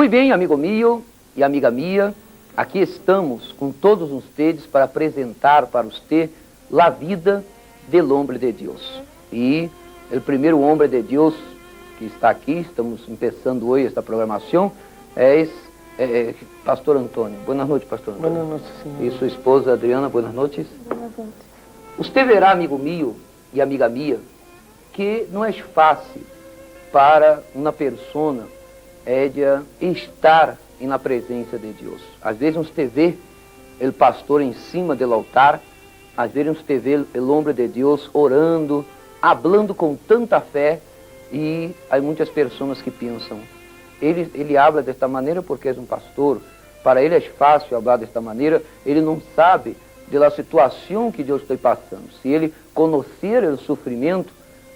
Muito bem, amigo meu e amiga minha, aqui estamos com todos vocês para apresentar para você a vida del hombre de Deus. E o primeiro homem de Deus que está aqui, estamos começando hoje esta programação, é Pastor Antônio. Boa noite, Pastor Antônio. Boa noite, senhor. E sua esposa Adriana, boa noite. Boa noite. Você verá, amigo meu e amiga minha, que não é fácil para uma pessoa estar na presença de Deus. Às vezes você vê o pastor em cima do altar, às vezes você vê o homem de Deus orando, falando com tanta fé, e há muitas pessoas que pensam, ele habla desta maneira porque é um pastor, para ele é fácil falar desta maneira, ele não sabe da situação que Deus está passando. Se ele conhecer o sofrimento,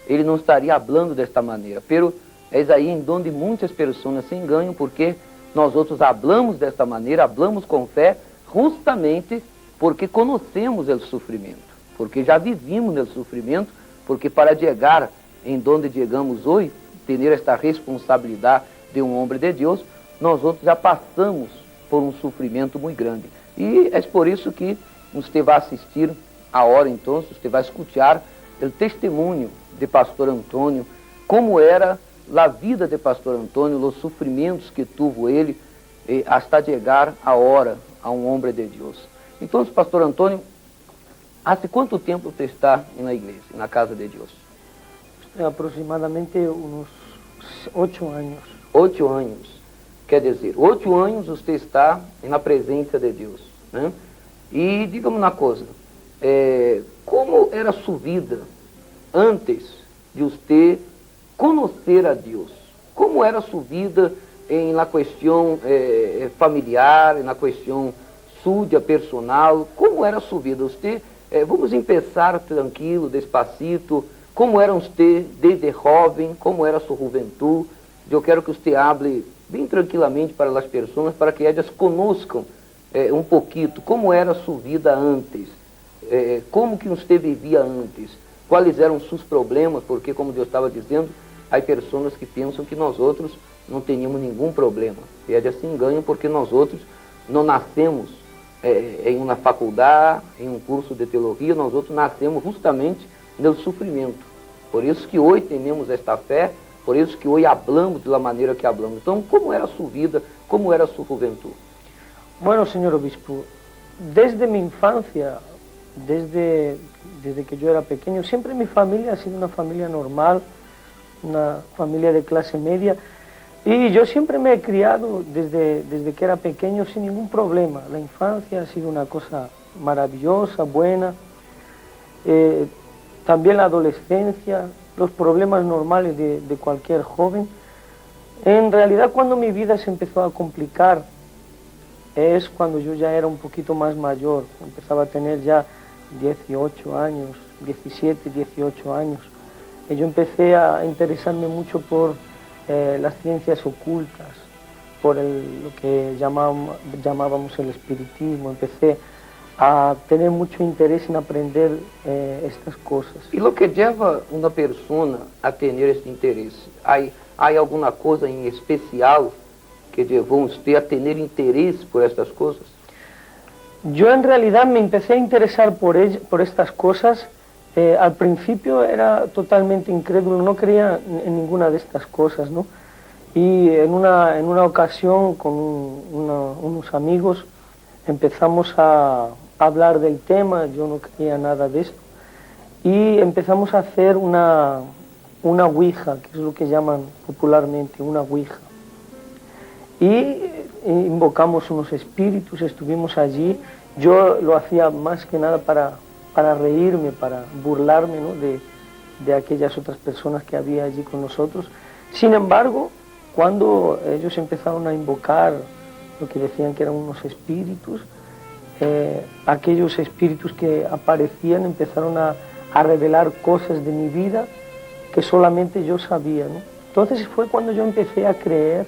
ele não estaria falando desta maneira. Pero é aí em onde muitas pessoas se enganam, porque nós outros hablamos desta maneira, hablamos com fé, justamente porque conhecemos o sofrimento, porque já vivimos no sofrimento, porque para chegar em onde chegamos hoje, ter esta responsabilidade de um homem de Deus, nós outros já passamos por um sofrimento muito grande. E é por isso que você vai assistir a hora, então, você vai escutar o testemunho de Pastor Antônio, como era a vida de Pastor Antônio, os sofrimentos que tuvo ele, hasta chegar a hora a um homem de Deus. Então, Pastor Antônio, há quanto tempo você está na igreja, na casa de Deus? Aproximadamente uns 8 anos. 8 anos. Quer dizer, 8 anos você está na presença de Deus, né? E diga-me uma coisa, como era a sua vida antes de você conhecer a Deus? Como era a sua vida na questão familiar, na questão sua, personal? Como era a sua vida? Você, vamos começar tranquilo, despacito. Como era você desde jovem? Como era a sua juventude? Eu quero que você hable bem tranquilamente para as pessoas, para que elas conozcam um pouquinho como era a sua vida antes, como que você vivia antes, quais eram os seus problemas, porque, como Deus estava dizendo, há pessoas que pensam que nós outros não teríamos nenhum problema. E elas se enganam porque nós outros não nascemos em uma faculdade, em um curso de teologia, nós outros nascemos justamente no sofrimento. Por isso que hoje temos esta fé, por isso que hoje hablamos da maneira que hablamos. Então, como era a sua vida, como era a sua juventude? Bueno, señor obispo, desde mi infancia, desde que yo era pequeño, siempre mi familia ha sido una familia normal, una familia de clase media, y yo siempre me he criado desde que era pequeño sin ningún problema. La infancia ha sido una cosa maravillosa, buena, también la adolescencia, los problemas normales de cualquier joven. En realidad, cuando mi vida se empezó a complicar, es cuando yo ya era un poquito más mayor, empezaba a tener ya 18 años, 17, 18 años. Y yo empecé a interesarme mucho por las ciencias ocultas, por lo que llamábamos el espiritismo. Empecé a tener mucho interés en aprender estas cosas. E o que leva uma pessoa a ter este interesse? Há alguma coisa em especial que llevó usted a tener interés por estas cosas? Yo en realidad me empecé a interesar por estas cosas. Al principio era totalmente incrédulo, no creía en ninguna de estas cosas, ¿no? Y en una ocasión con unos amigos empezamos a hablar del tema, yo no creía nada de esto, y empezamos a hacer una ouija, que es lo que llaman popularmente una ouija. Y invocamos unos espíritus, estuvimos allí. Yo lo hacía más que nada para reírme, para burlarme, ¿no?, de aquellas otras personas que había allí con nosotros. Sin embargo, cuando ellos empezaron a invocar lo que decían que eran unos espíritus, aquellos espíritus que aparecían empezaron a revelar cosas de mi vida que solamente yo sabía, ¿no? Entonces fue cuando yo empecé a creer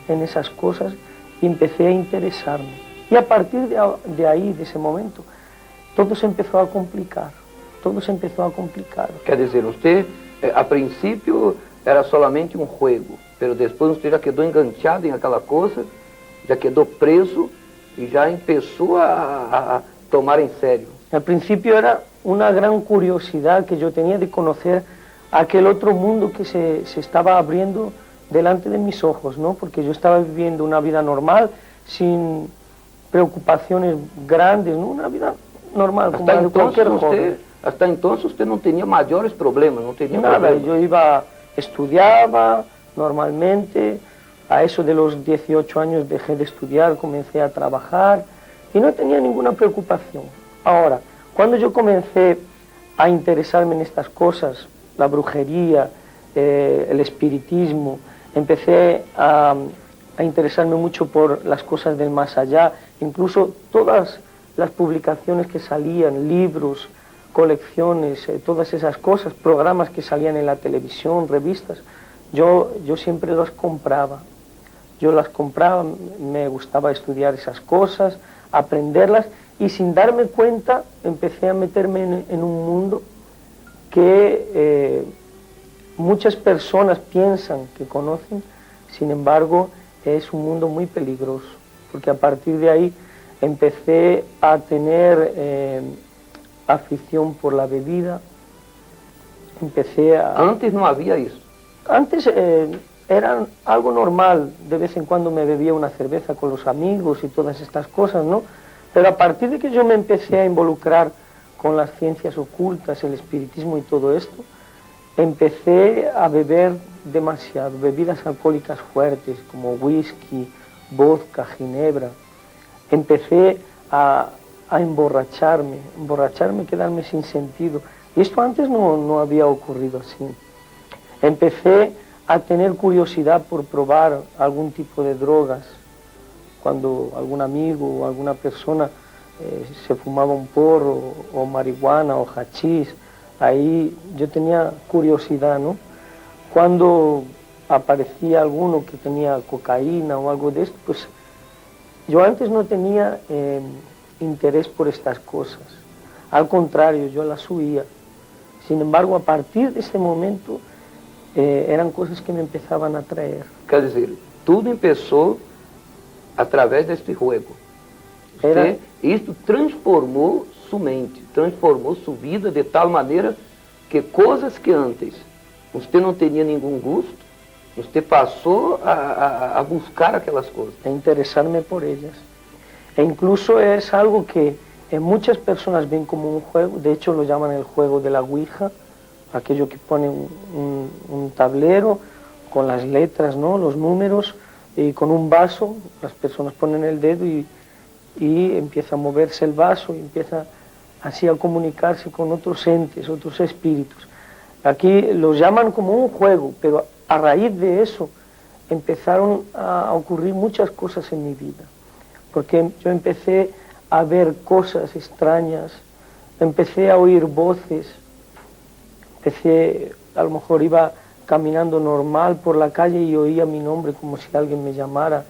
en esas cosas y empecé a interesarme. Y a partir de ahí, de ese momento, todo se empezó a complicar, todo se empezó a complicar. Quer dizer, você, a princípio, era solamente um juego, pero depois você já quedou enganchado em aquela coisa, já quedou preso e já começou a tomar em sério. Al principio era una gran curiosidad que yo tenía de conocer aquel otro mundo que se estaba abriendo delante de mis ojos, ¿no? Porque yo estaba viviendo una vida normal, sin preocupaciones grandes, ¿no? Una vida normal, como la de cualquier joven. Hasta entonces usted no tenía mayores problemas, no tenía Nada, problemas. yo estudiaba normalmente, a eso de los 18 años dejé de estudiar, comencé a trabajar y no tenía ninguna preocupación. Ahora, cuando yo comencé a interesarme en estas cosas, la brujería, el espiritismo, empecé a interesarme mucho por las cosas del más allá, incluso todas las publicaciones que salían, libros, colecciones, todas esas cosas, programas que salían en la televisión, revistas, yo siempre las compraba. Yo las compraba, me gustaba estudiar esas cosas, aprenderlas, y sin darme cuenta empecé a meterme en un mundo que muchas personas piensan que conocen, sin embargo es un mundo muy peligroso, porque a partir de ahí empecé a tener afición por la bebida, empecé a... Antes no había eso. Antes era algo normal, de vez en cuando me bebía una cerveza con los amigos y todas estas cosas, ¿no? Pero a partir de que yo me empecé a involucrar con las ciencias ocultas, el espiritismo y todo esto, empecé a beber demasiado, bebidas alcohólicas fuertes como whisky, vodka, ginebra. Empecé a emborracharme, quedarme sin sentido. Y esto antes no había ocurrido así. Empecé a tener curiosidad por probar algún tipo de drogas. Cuando algún amigo o alguna persona se fumaba un porro o marihuana o hachís, ahí yo tenía curiosidad, ¿no? Cuando aparecía alguno que tenía cocaína o algo de esto, pues yo antes no tenía interés por estas cosas. Al contrario, yo las huía. Sin embargo, a partir de ese momento eran cosas que me empezaban a atraer. Quer dizer, tudo começou através deste juego. Isto transformou sua mente, transformou sua vida de tal maneira que coisas que antes você não tinha nenhum gosto, você passou a buscar aquelas coisas. A interesarme por ellas. E incluso es algo que muchas personas ven como un juego, de hecho lo llaman el juego de la Ouija, aquello que pone un tablero con las letras, ¿no? Los números, y con un vaso, las personas ponen el dedo y empieza a moverse el vaso y empieza así a comunicarse con otros entes, otros espíritus. Aquí los llaman como un juego, pero a raíz de eso empezaron a ocurrir muchas cosas en mi vida, porque yo empecé a ver cosas extrañas, empecé a oír voces, a lo mejor iba caminando normal por la calle y oía mi nombre como si alguien me llamara,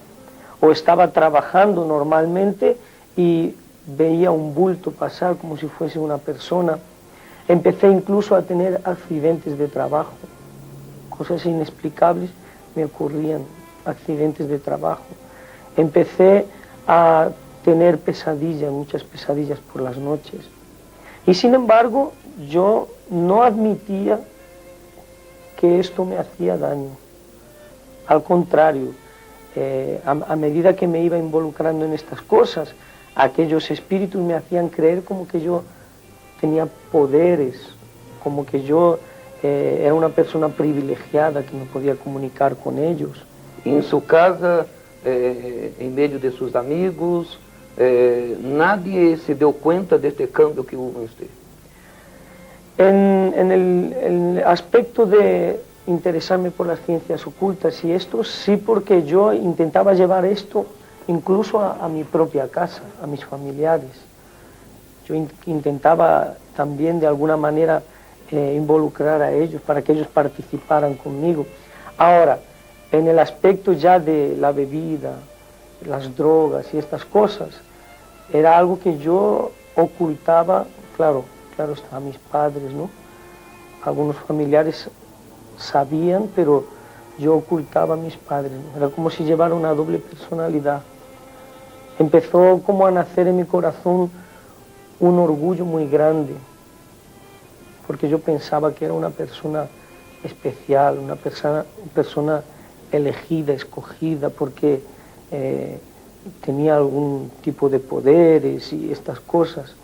o estaba trabajando normalmente y veía un bulto pasar como si fuese una persona. Empecé incluso a tener accidentes de trabajo, cosas inexplicables me ocurrían, accidentes de trabajo. Empecé a tener pesadillas, muchas pesadillas por las noches. Y sin embargo, yo no admitía que esto me hacía daño. Al contrario, a medida que me iba involucrando en estas cosas, aquellos espíritus me hacían creer como que yo tenía poderes, como que yo era una persona privilegiada que me podía comunicar con ellos. En su casa, en medio de sus amigos, nadie se dio cuenta de este cambio que hubo en usted. En el aspecto de interesarme por las ciencias ocultas y esto, sí, porque yo intentaba llevar esto incluso a mi propia casa, a mis familiares. Yo intentaba también de alguna manera involucrar a ellos para que ellos participaran conmigo. Ahora, en el aspecto ya de la bebida, las drogas y estas cosas, era algo que yo ocultaba, claro está, a mis padres, ¿no? Algunos familiares sabían, pero yo ocultaba a mis padres, ¿no? Era como si llevara una doble personalidad. Empezó como a nacer en mi corazón un orgullo muy grande, porque yo pensaba que era una persona especial, una persona elegida, escogida, porque tenía algún tipo de poderes y estas cosas.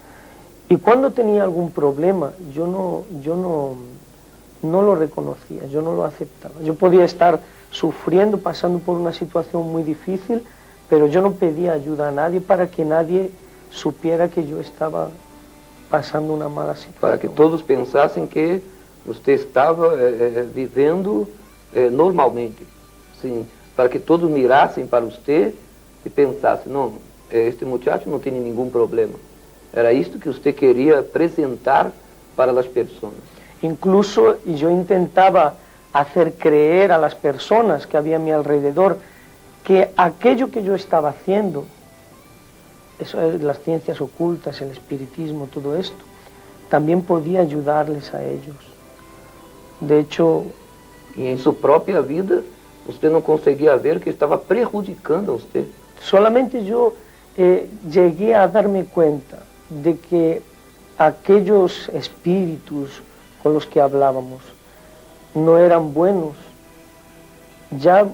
Y cuando tenía algún problema, yo no lo reconocía, yo no lo aceptaba. Yo podía estar sufriendo, pasando por una situación muy difícil, pero yo no pedía ayuda a nadie para que nadie supiera que yo estaba pasando una mala situación. Para que todos pensassem que você estava vivendo normalmente. Sim, para que todos mirassem para você e pensassem, não, este muchacho não tem nenhum problema. Era isto que você queria apresentar para as pessoas. Incluso yo intentaba hacer creer a las personas que había a mi alrededor que aquello que yo estaba haciendo, eso es las ciencias ocultas, el espiritismo, todo esto, también podía ayudarles a ellos. De hecho... E em sua própria vida, você não conseguia ver que estava prejudicando a você. Solamente yo llegué a darme cuenta de que aquellos espíritus con los que hablábamos no eran buenos, ya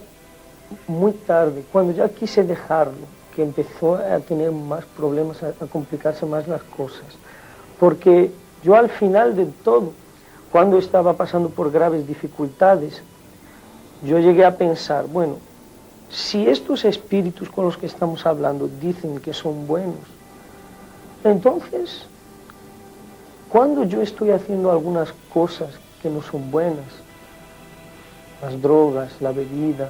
muy tarde, cuando ya quise dejarlo, que empezó a tener más problemas, a complicarse más las cosas. Porque yo al final de todo, cuando estaba pasando por graves dificultades, yo llegué a pensar, bueno, si estos espíritus con los que estamos hablando dicen que son buenos, entonces, cuando yo estoy haciendo algunas cosas que no son buenas, las drogas, la bebida,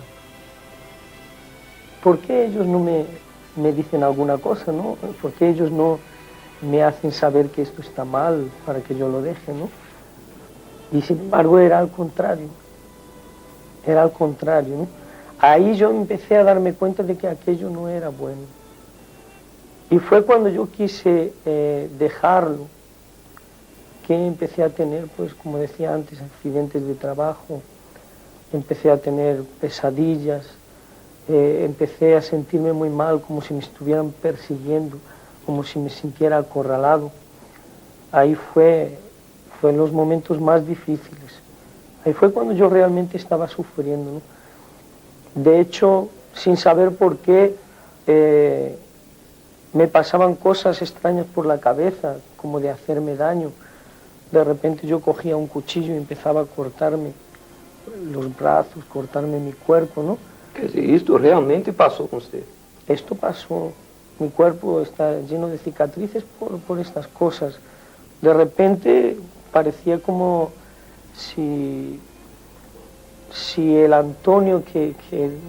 ¿por qué ellos no me dicen alguna cosa, no? ¿Por qué ellos no me hacen saber que esto está mal para que yo lo deje, no? Y sin embargo era al contrario, ¿no? Ahí yo empecé a darme cuenta de que aquello no era bueno. Y fue cuando yo quise dejarlo, que empecé a tener, pues como decía antes, accidentes de trabajo, empecé a tener pesadillas, empecé a sentirme muy mal, como si me estuvieran persiguiendo, como si me sintiera acorralado. Ahí fue en los momentos más difíciles. Ahí fue cuando yo realmente estaba sufriendo, ¿no? De hecho, sin saber por qué, me pasaban cosas extrañas por la cabeza, como de hacerme daño. De repente yo cogía un cuchillo y empezaba a cortarme los brazos, cortarme mi cuerpo, ¿no? Quer dizer, isto realmente passou com você? Esto pasó. Mi cuerpo está lleno de cicatrices por estas cosas. De repente parecía como si el Antonio que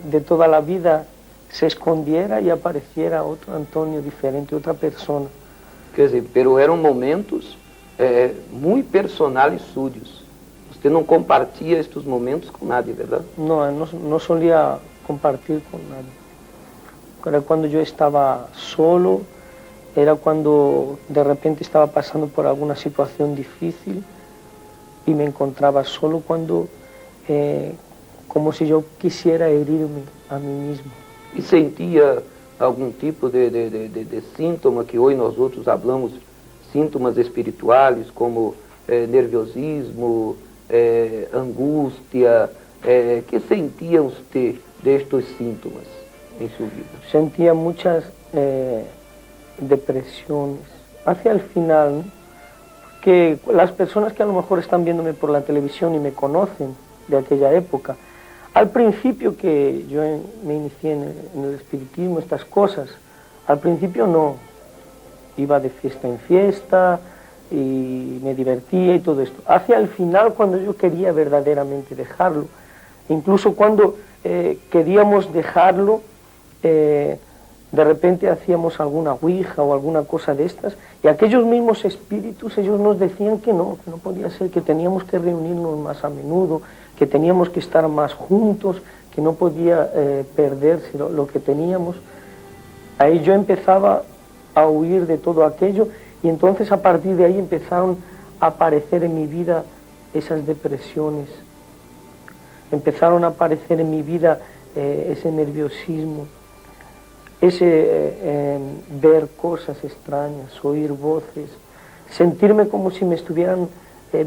de toda la vida se escondiera y apareciera otro Antonio diferente, otra persona. Quer dizer, pero eram momentos muito personais suyos. Você não compartia estes momentos com nadie, verdade? No solía compartir con nadie. Era cuando yo estaba solo, era cuando de repente estaba pasando por alguna situación difícil y me encontraba solo, cuando como si yo quisiera herirme a mí mismo. E sentia algum tipo de síntoma que hoje nós outros hablamos, síntomas espirituais como nerviosismo, angústia, que sentia você destes síntomas em sua vida? Sentía muchas depresiones. Hacia el final, ¿no? Que las personas que a lo mejor están viéndome por la televisión y me conocen de aquella época, al principio que yo me inicié en el espiritismo, estas cosas, al principio no, iba de fiesta en fiesta y me divertía y todo esto. Hacia el final, cuando yo quería verdaderamente dejarlo, incluso cuando queríamos dejarlo, de repente hacíamos alguna ouija o alguna cosa de estas, y aquellos mismos espíritus, ellos nos decían que no podía ser, que teníamos que reunirnos más a menudo, que teníamos que estar más juntos, que no podía perderse lo que teníamos. Ahí yo empezaba a huir de todo aquello, y entonces a partir de ahí empezaron a aparecer en mi vida esas depresiones. empezaron a aparecer en mi vida ese nerviosismo, ese ver cosas extrañas, oír voces, sentirme como si me estuvieran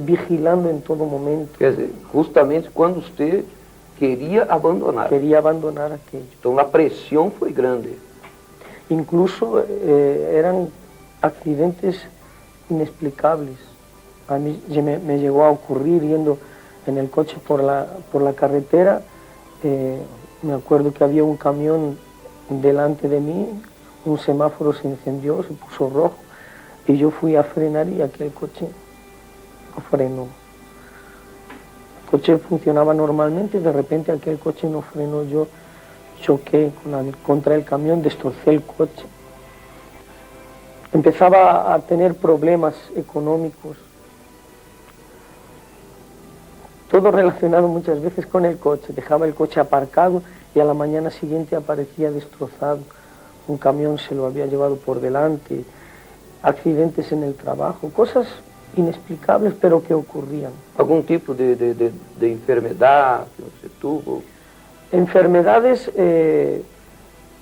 vigilando en todo momento. Quer dizer, justamente quando você queria abandonar. Quería abandonar aquello. Então a pressão foi grande. Incluso eran accidentes inexplicables. A mí me llegó a ocurrir yendo en el coche por la carretera. Me acuerdo que había un camión delante de mí, un semáforo se encendió, se puso rojo, y yo fui a frenar y aquel coche no frenó. El coche funcionaba normalmente y de repente aquel coche no frenó. Yo choqué contra el camión, destrocé el coche. Empezaba a tener problemas económicos, todo relacionado muchas veces con el coche. Dejaba el coche aparcado y a la mañana siguiente aparecía destrozado. Un camión se lo había llevado por delante, accidentes en el trabajo, cosas inexplicables pero que ocurrían. ¿Algún tipo de enfermedad que você tuvo? Enfermedades,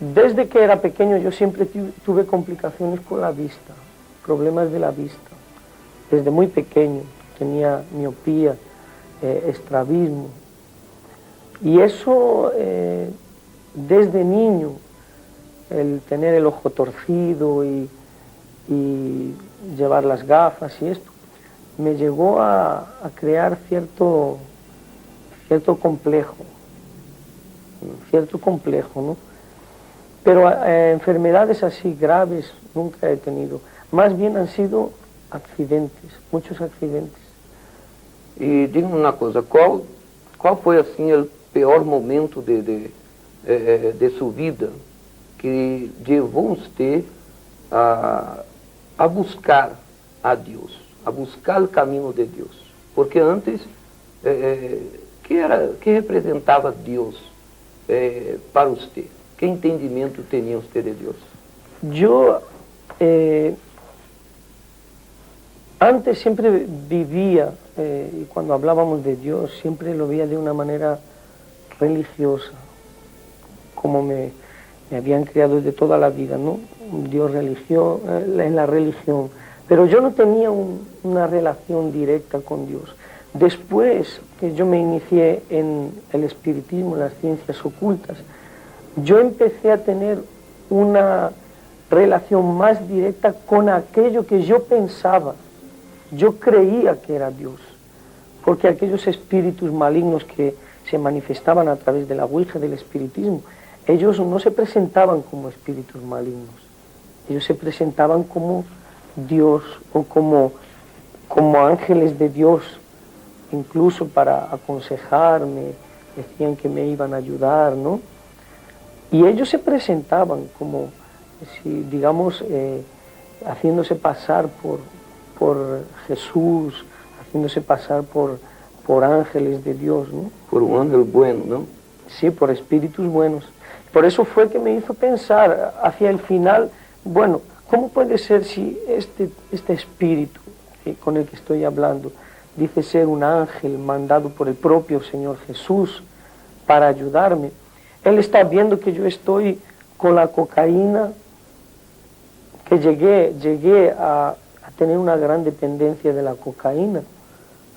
desde que era pequeño yo siempre tuve complicaciones con la vista, problemas de la vista. Desde muy pequeño tenía miopía, estrabismo. Y eso desde niño, el tener el ojo torcido y llevar las gafas y esto, me llegó a crear cierto complejo, ¿no? Pero enfermedades así graves nunca he tenido. Más bien han sido accidentes, muchos accidentes. E diga-me uma coisa, qual foi assim o pior momento de sua vida que levou você a buscar a Deus, a buscar o caminho de Deus? Porque antes, que representava Deus para você? Que entendimento tinha você de Deus? Yo antes siempre vivía, y cuando hablábamos de Dios, siempre lo veía de una manera religiosa, como me habían criado desde toda la vida, ¿no? Dios en la religión. Pero yo no tenía una relación directa con Dios. Después que yo me inicié en el espiritismo, en las ciencias ocultas, yo empecé a tener una relación más directa con aquello que yo pensaba. Yo creía que era Dios, porque aquellos espíritus malignos que se manifestaban a través de la ouija del espiritismo, ellos no se presentaban como espíritus malignos, ellos se presentaban como Dios o como ángeles de Dios, incluso para aconsejarme, decían que me iban a ayudar, ¿no? Y ellos se presentaban como, si, digamos, haciéndose pasar por Jesús, haciéndose pasar por ángeles de Dios, ¿no? Por un ángel bueno, ¿no? Sí, por espíritus buenos. Por eso fue que me hizo pensar hacia el final, bueno, ¿cómo puede ser si este espíritu con el que estoy hablando dice ser un ángel mandado por el propio Señor Jesús para ayudarme? Él está viendo que yo estoy con la cocaína, que llegué a tener una gran dependencia de la cocaína.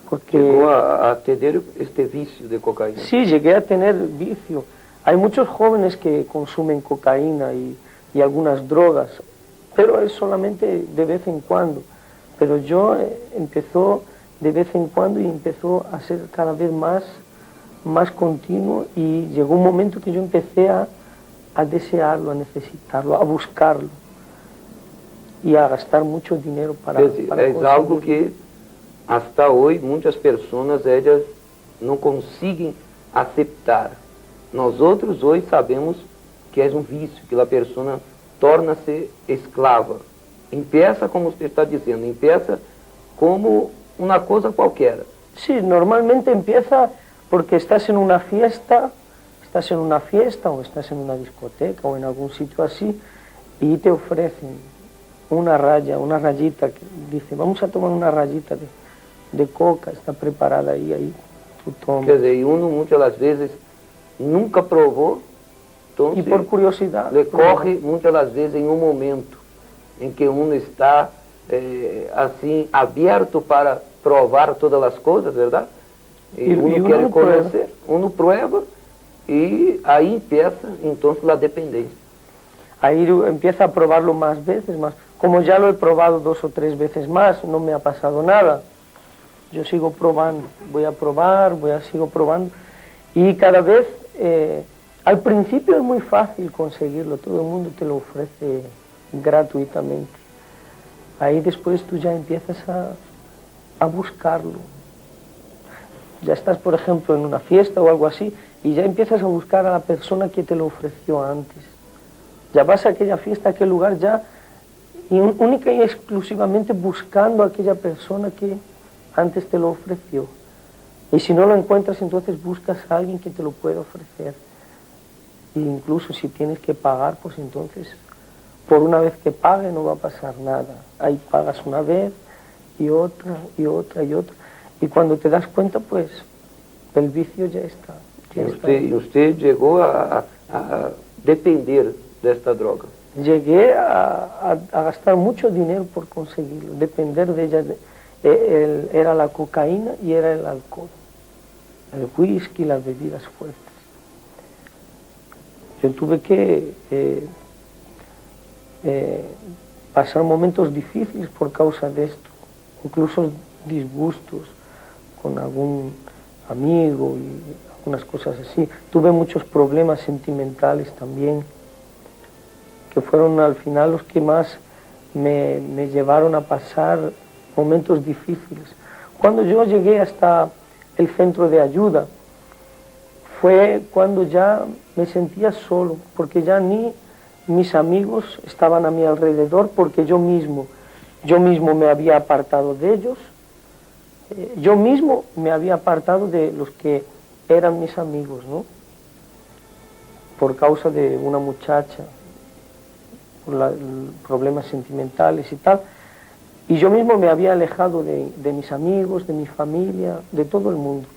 Porque llegó a tener este vicio de cocaína. Sí, llegué a tener vicio. Hay muchos jóvenes que consumen cocaína y algunas drogas, pero es solamente de vez en cuando. Pero yo empezó de vez en cuando y empezó a ser cada vez más continuo, y llegó un momento que yo empecé a desearlo, a necesitarlo, a buscarlo y a gastar mucho dinero para es algo que hasta hoy muchas personas ellas no consiguen aceptar. Nosotros hoy sabemos que es un vicio, que la persona torna-se esclava. Empieza, como usted está diciendo, empieza como una cosa cualquiera. Sí, normalmente empieza porque estás en una fiesta o estás en una discoteca o en algún sitio así y te ofrecen una rayita, que dice, vamos a tomar una rayita de coca, está preparada ahí. tú tomas. Quer dizer, e uno muitas das vezes nunca provou, então Y por curiosidad. le corre muitas das vezes em um momento em que uno está assim aberto para provar todas as coisas, verdade? E uno quer conhecer, uno prueba e aí empieza então a dependência. Ahí empieza a probarlo más veces, más. Como ya lo he probado 2 o 3 veces más, no me ha pasado nada. Yo sigo probando, voy a probar, sigo probando. Y cada vez, al principio es muy fácil conseguirlo, todo el mundo te lo ofrece gratuitamente. Ahí después tú ya empiezas a buscarlo. Ya estás, por ejemplo, en una fiesta o algo así, y ya empiezas a buscar a la persona que te lo ofreció antes. Ya vas a aquella fiesta, a aquel lugar, ya y única y exclusivamente buscando a aquella persona que antes te lo ofreció. Y si no lo encuentras, entonces buscas a alguien que te lo pueda ofrecer. E incluso si tienes que pagar, pues entonces, por una vez que pague no va a pasar nada. Ahí pagas una vez y otra y otra y otra. Y cuando te das cuenta, pues el vicio ya está. E usted llegó a depender de esta droga. Llegué a gastar mucho dinero por conseguirlo, depender de ella. Era la cocaína y era el alcohol, el whisky, las bebidas fuertes. Yo tuve que pasar momentos difíciles por causa de esto, incluso disgustos con algún amigo y algunas cosas así. Tuve muchos problemas sentimentales también, que fueron al final los que más me llevaron a pasar momentos difíciles. Cuando yo llegué hasta el centro de ayuda, fue cuando ya me sentía solo, porque ya ni mis amigos estaban a mi alrededor, porque yo mismo me había apartado de ellos, yo mismo me había apartado de los que eran mis amigos, ¿no? Por causa de una muchacha, por problemas sentimentales y tal, y yo mismo me había alejado de mis amigos, de mi familia, de todo el mundo.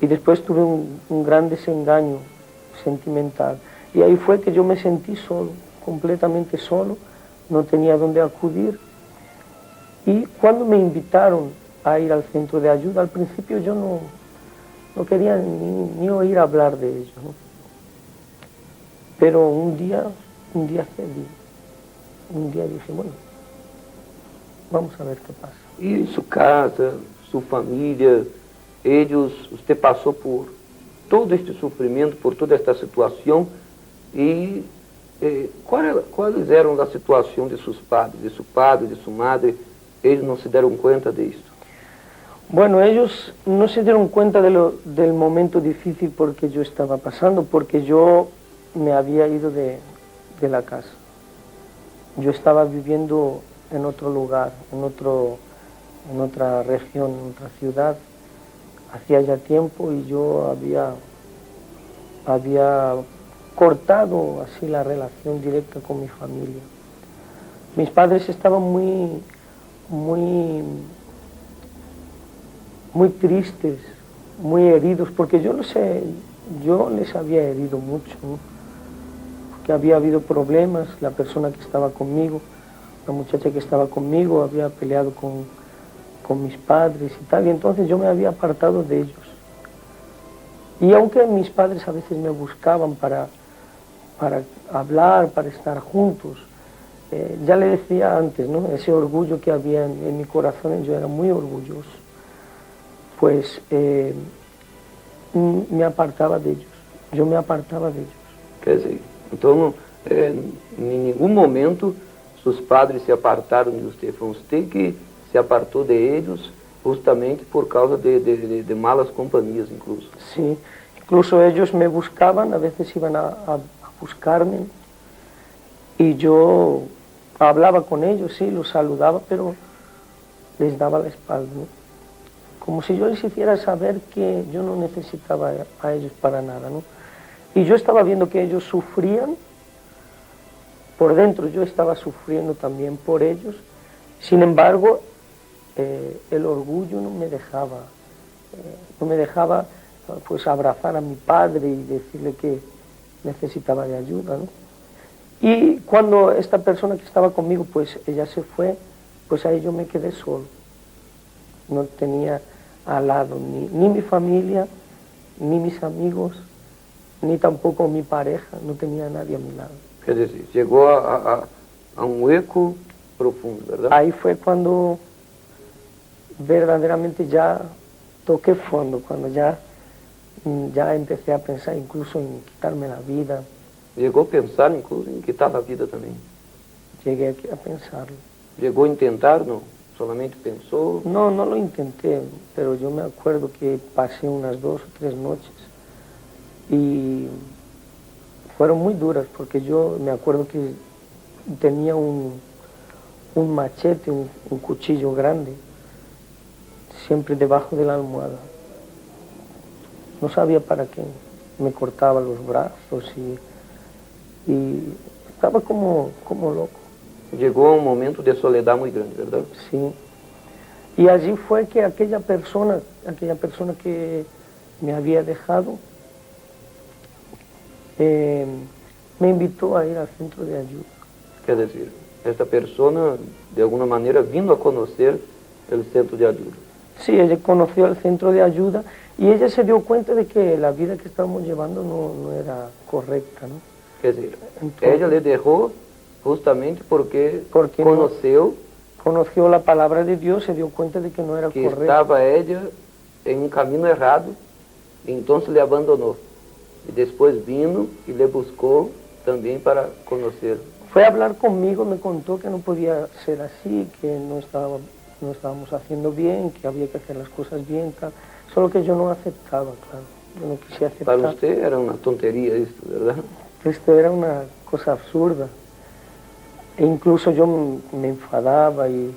Y después tuve un gran desengaño sentimental, y ahí fue que yo me sentí solo, completamente solo, no tenía dónde acudir. Y cuando me invitaron a ir al centro de ayuda, al principio yo no quería ni oír hablar de ello, ¿no? Pero un día cedí, un día dije, bueno, vamos a ver qué pasa. E sua casa, sua família, você passou por todo este sofrimento, por toda esta situação, e quais eram a situação de seus padres, de seu padre, de sua madre? Eles não se deram conta disso? Bueno, ellos no se dieron cuenta del momento difícil porque yo estaba pasando, porque yo me había ido de la casa. Yo estaba viviendo en otro lugar, en otra región, en otra ciudad, hacía ya tiempo, y yo había cortado así la relación directa con mi familia. Mis padres estaban muy tristes, muy heridos, porque yo les había herido mucho, ¿no? Porque había habido problemas, la persona que estaba conmigo, la muchacha que estaba conmigo, había peleado con mis padres y tal, y entonces yo me había apartado de ellos. Y aunque mis padres a veces me buscaban para hablar, para estar juntos, ya le decía antes, ¿no? Ese orgullo que había en mi corazón, yo era muy orgulloso, pues me apartaba de ellos, yo me apartaba de ellos. Quer dizer, então, em nenhum momento seus padres se apartaram de você, foi você que se apartou de eles justamente por causa de malas companhias, incluso. Sí, incluso ellos me buscaban, a veces iban a buscarme, y yo hablaba con ellos, sí, los saludaba, pero les daba la espalda, ¿no? Como si yo les hiciera saber que yo no necesitaba a ellos para nada, ¿no? Y yo estaba viendo que ellos sufrían, por dentro yo estaba sufriendo también por ellos, sin embargo, el orgullo no me dejaba no me dejaba pues abrazar a mi padre y decirle que necesitaba de ayuda, ¿no? Y cuando esta persona que estaba conmigo, pues ella se fue, pues ahí yo me quedé solo. No tenía al lado ni mi familia, ni mis amigos, ni tampoco mi pareja, no tenía nadie a mi lado. Quer dizer, chegou a un hueco profundo, ¿verdad? Ahí fue cuando verdaderamente ya toqué fondo, cuando ya empecé a pensar incluso en quitarme la vida. Llegó a pensar incluso en quitar la vida también. Llegué a pensarlo. Llegó a intentar, no, solamente pensó. No, no lo intenté, pero yo me acuerdo que pasé unas 2 o 3 noches y fueron muy duras porque yo me acuerdo que tenía un machete, un cuchillo grande, siempre debajo de la almohada. No sabía para qué, me cortaba los brazos y estaba como loco. Llegó a un momento de soledad muy grande, ¿verdad? Sí. Y allí fue que aquella persona que me había dejado, me invitó a ir al centro de ayuda. Quer decir, esta persona de alguna manera vino a conocer el centro de ayuda. Sí, ella conoció el centro de ayuda y ella se dio cuenta de que la vida que estábamos llevando no era correcta, ¿no? Quer decir, Entonces, ella le dejó justamente porque conoció la palabra de Dios, se dio cuenta de que no era que correcta. estaba ella en un camino errado, y entonces le abandonó. Y después vino y le buscó también para conocer. Fue a hablar conmigo, me contó que no podía ser así, que no estábamos haciendo bien, que había que hacer las cosas bien, tal. Solo que yo no aceptaba, claro. Yo no quise aceptar. Para usted era una tontería esto, ¿verdad? Esto era una cosa absurda. E incluso yo me enfadaba y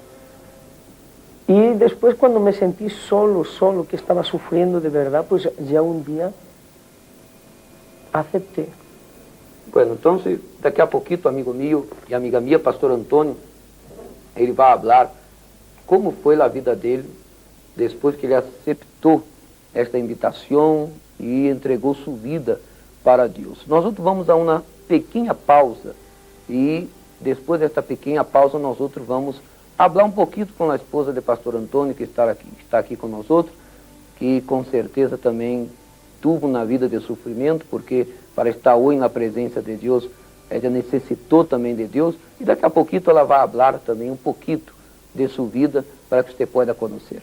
después cuando me sentí solo, que estaba sufriendo de verdad, pues ya un día acepté. Bueno, entonces, daqui a poquito, amigo mío y amiga mía, pastor Antônio, ele vai falar como foi a vida dele depois que ele aceitou esta invitação e entregou sua vida para Deus. Nós outros vamos a uma pequena pausa e depois desta pequena pausa nós outros vamos falar um pouquinho com a esposa do pastor Antônio que está aqui com nós outros, que com certeza também tuvo na vida de sofrimento, porque para estar hoje na presença de Deus, ela necessitou também de Deus, e daqui a pouquinho ela vai falar também um pouquinho de sua vida para que você possa conhecer.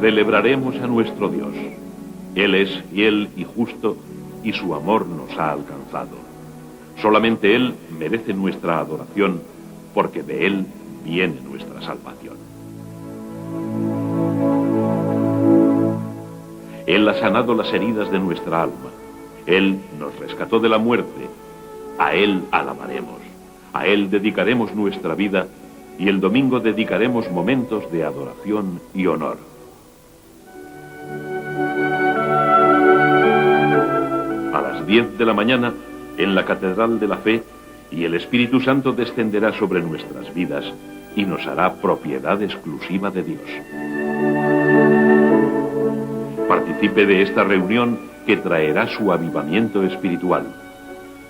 Celebraremos a nuestro Dios. Él es fiel y justo y su amor nos ha alcanzado. Solamente Él merece nuestra adoración porque de Él viene nuestra salvación. Él ha sanado las heridas de nuestra alma. Él nos rescató de la muerte. A Él alabaremos. A Él dedicaremos nuestra vida y el domingo dedicaremos momentos de adoración y honor. A las 10 de la mañana, en la Catedral de la Fe, y el Espíritu Santo descenderá sobre nuestras vidas y nos hará propiedad exclusiva de Dios. Participe de esta reunión que traerá su avivamiento espiritual.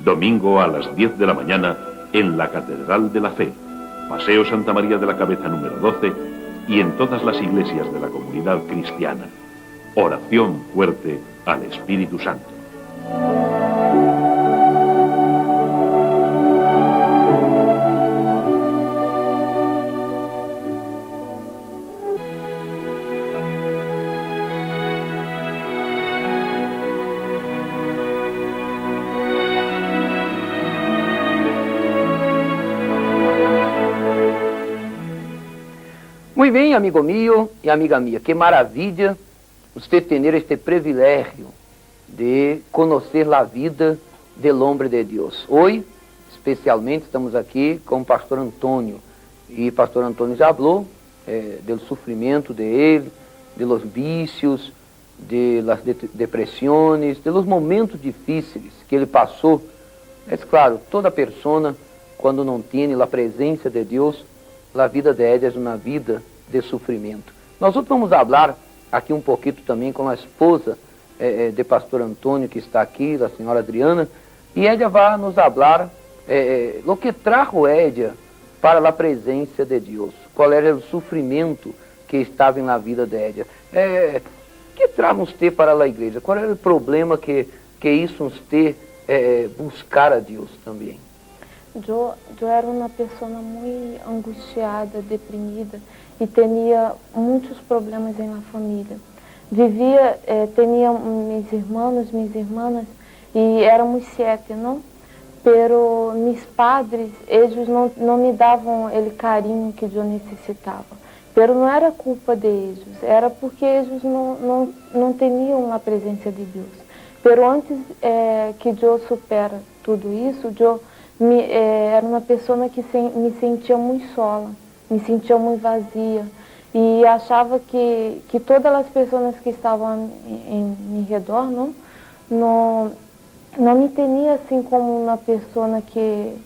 Domingo a las 10 de la mañana, en la Catedral de la Fe, Paseo Santa María de la Cabeza número 12, y en todas las iglesias de la comunidad cristiana. Oración fuerte al Espíritu Santo. Muito bem, amigo mío e amiga minha, que maravilha você ter este privilégio de conhecer a vida do homem de Deus. Hoje, especialmente, estamos aqui com o pastor Antônio E pastor Antônio já falou do sofrimento de ele, de los vícios, de las depressões, de los momentos difíceis que ele passou. É claro, toda persona, quando não tem a presença de Deus, a vida de ella é uma vida de sofrimento. Nós vamos falar aqui um pouquinho também com a esposa de pastor Antônio, que está aqui, a senhora Adriana, e ella vai nos falar o que trajo ella para a presença de Deus, qual era o sofrimento que estava na vida de ella. Que trajo usted para a igreja? Qual era o problema que hizo usted buscar a Deus também? Eu era uma pessoa muito angustiada, deprimida e tinha muitos problemas na família. Vivia, tinha meus irmãos, minhas irmãs e éramos 7, não? Pero meus padres, eles não me davam aquele carinho que eu necessitava. Pero não era culpa deles, era porque eles não tinham a presença de Deus. Pero antes que eu supera tudo isso, eu era uma pessoa que me sentia muito sola, me sentia muito vazia e achava que todas as pessoas que estavam em meu redor não me tinha assim como uma pessoa que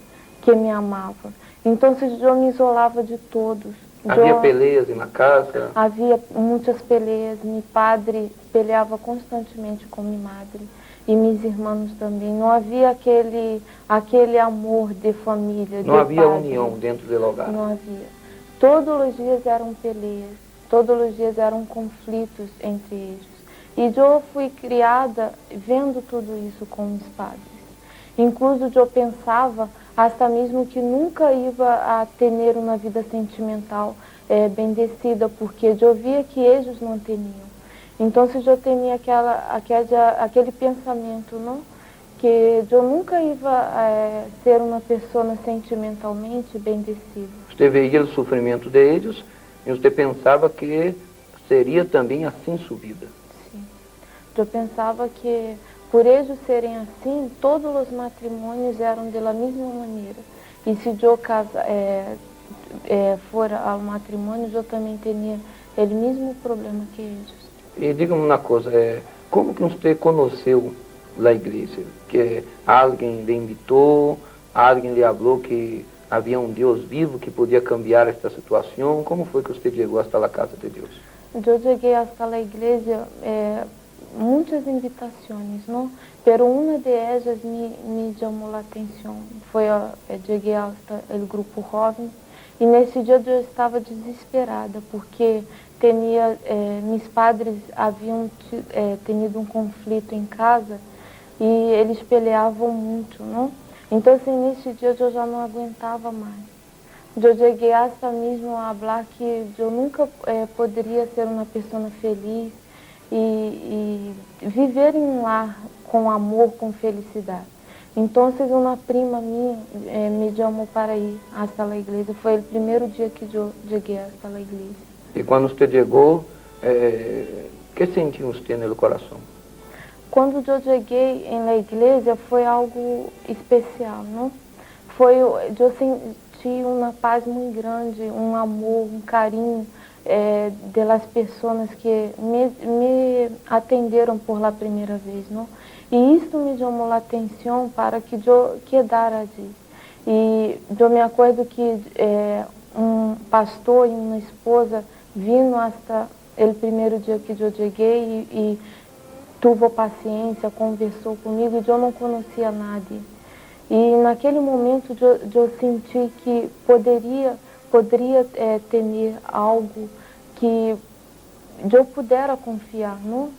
me amava. Então eu me isolava de todos. Havia peleas na casa? Havia muitas peleas. Meu padre peleava constantemente com minha madre e meus irmãos também. Não havia aquele amor de família. Não havia união dentro do lugar? Não havia. Todos os dias eram peleas, todos os dias eram conflitos entre eles. E eu fui criada vendo tudo isso com os padres. Incluso eu pensava até mesmo que nunca ia a ter uma vida sentimental bendecida, porque eu via que eles não tinham. Então eu tinha aquele pensamento, não? Que eu nunca ia ser uma pessoa sentimentalmente bendecida. Você veia o sofrimento deles e você pensava que seria também assim sua vida. Sim. Eu pensava que por eles serem assim, todos os matrimônios eram da mesma maneira. E se eu for ao matrimônio, eu também teria o mesmo problema que eles. E diga-me uma coisa, como que você conheceu a igreja? Que alguém lhe invitou, alguém lhe falou que havia um Deus vivo que podia cambiar esta situação? Como foi que você chegou até a casa de Deus? Eu cheguei até a igreja muitas invitações, não? Pero uma de elas me chamou a atenção. Cheguei até o grupo jovem e nesse dia eu estava desesperada porque meus padres haviam tenido um conflito em casa e eles peleavam muito, não? Então assim, nesse dia eu já não aguentava mais. Eu cheguei até mesmo a falar que eu nunca poderia ser uma pessoa feliz e viver em um lar com amor, com felicidade. Então, uma prima minha me chamou para ir até a igreja. Foi o primeiro dia que eu cheguei até a igreja. E quando você chegou, que sentiu você no coração? Quando eu cheguei na igreja, foi algo especial, não? Eu senti uma paz muito grande, um amor, um carinho das pessoas que me atenderam por la primeira vez, não? E isso me chamou a atenção para que eu quedara ali. E eu me acordo que um pastor e uma esposa vindo até o primeiro dia que eu cheguei e teve paciência, conversou comigo e eu não conhecia nada. E naquele momento eu senti que poderia ter algo que eu pudera confiar, não?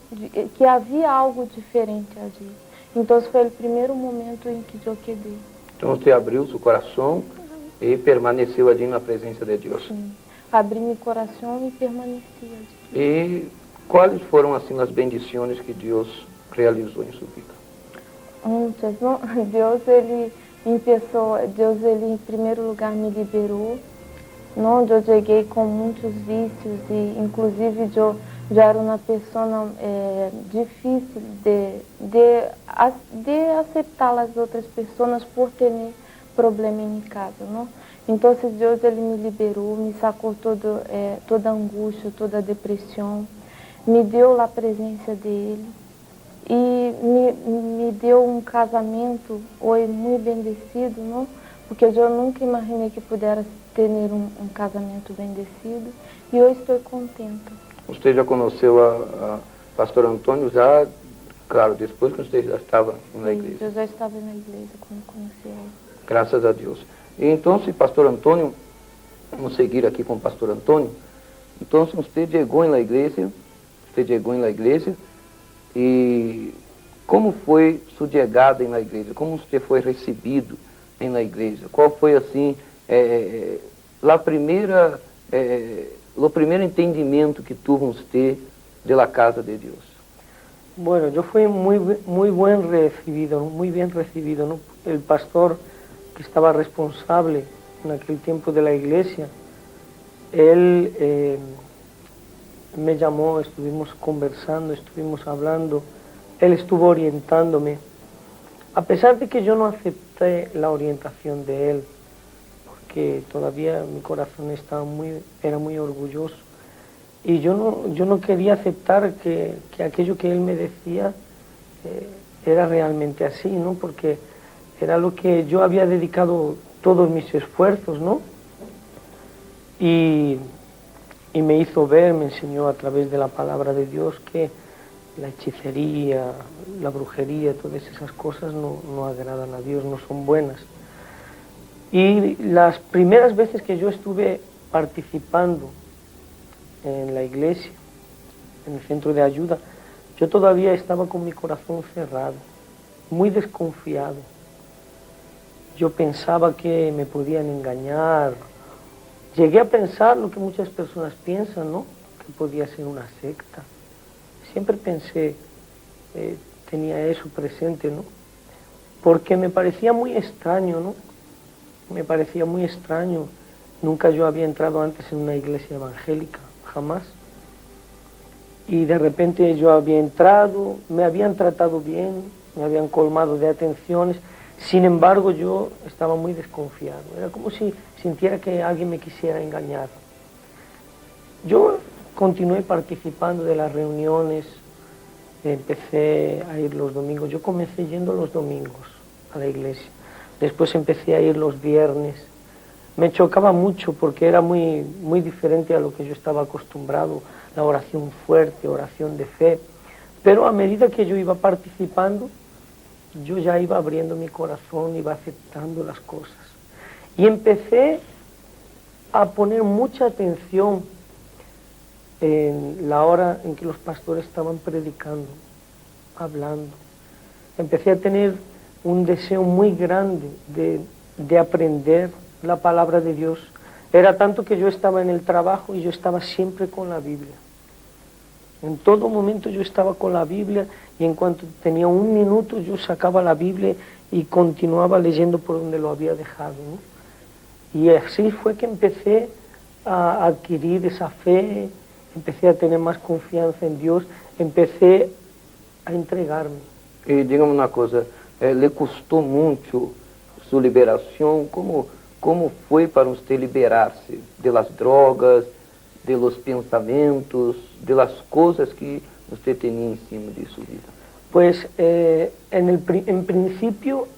Que havia algo diferente ali. Então foi o primeiro momento em que eu quedei. Então você abriu seu coração e permaneceu ali na presença de Deus. Sim. Abri meu coração e permaneci ali. E quais foram assim as bendições que Deus realizou em sua vida? Muitas, não? Deus ele em primeiro lugar me liberou. Não, eu cheguei com muitos vícios e inclusive eu já era uma pessoa difícil de aceitar as outras pessoas por ter problema em casa, não? Então, Deus ele me liberou, me sacou toda a angústia, toda a depressão, me deu a presença dele e me deu um casamento hoje muito bendecido, não? Porque eu nunca imaginei que pudesse ter um casamento bendecido e hoje estou contenta. Você já conheceu a pastor Antônio já, claro, depois que você já estava na igreja? Eu já estava na igreja quando conheci ele. Graças a Deus. E então, pastor Antônio, vamos seguir aqui com o pastor Antônio. Então, você chegou na igreja, e como foi sua chegada na igreja? Como você foi recebido na igreja? Qual foi, assim, o primeiro entendimento que tuvo usted de la casa de Dios? Bueno, yo fui muy bien recibido, ¿no? El pastor que estaba responsable en aquel tiempo de la iglesia, él me llamó, estuvimos conversando, estuvimos hablando, él estuvo orientándome, a pesar de que yo no acepté la orientación de él, porque todavía mi corazón era muy orgulloso, y yo no quería aceptar que aquello que él me decía era realmente así, ¿no? Porque era lo que yo había dedicado todos mis esfuerzos, ¿no? Y me hizo ver, me enseñó a través de la palabra de Dios que la hechicería, la brujería, todas esas cosas no agradan a Dios, no son buenas. Y las primeras veces que yo estuve participando en la iglesia, en el centro de ayuda, yo todavía estaba con mi corazón cerrado, muy desconfiado. Yo pensaba que me podían engañar. Llegué a pensar lo que muchas personas piensan, ¿no? Que podía ser una secta. Siempre pensé, tenía eso presente, ¿no? Porque me parecía muy extraño, ¿no? Me parecía muy extraño. Nunca yo había entrado antes en una iglesia evangélica, jamás. Y de repente yo había entrado, me habían tratado bien, me habían colmado de atenciones. Sin embargo, yo estaba muy desconfiado. Era como si sintiera que alguien me quisiera engañar. Yo continué participando de las reuniones, empecé a ir los domingos. Yo comencé yendo los domingos a la iglesia. Después empecé a ir los viernes. Me chocaba mucho porque era muy diferente a lo que yo estaba acostumbrado, la oración fuerte, oración de fe. Pero a medida que yo iba participando, yo ya iba abriendo mi corazón, iba aceptando las cosas. Y empecé a poner mucha atención en la hora en que los pastores estaban predicando, hablando. Empecé a tener un deseo muy grande de aprender la palabra de Dios. Era tanto que yo estaba en el trabajo y yo estaba siempre con la Biblia. En todo momento yo estaba con la Biblia y en cuanto tenía un minuto yo sacaba la Biblia y continuaba leyendo por donde lo había dejado, ¿no? Y así fue que empecé a adquirir esa fe, empecé a tener más confianza en Dios, empecé a entregarme. E dígame uma coisa, le custou muito sua liberação? Como foi para você liberar-se de las drogas, de los pensamientos, de las cosas que usted tenía encima de su vida? Pues en principio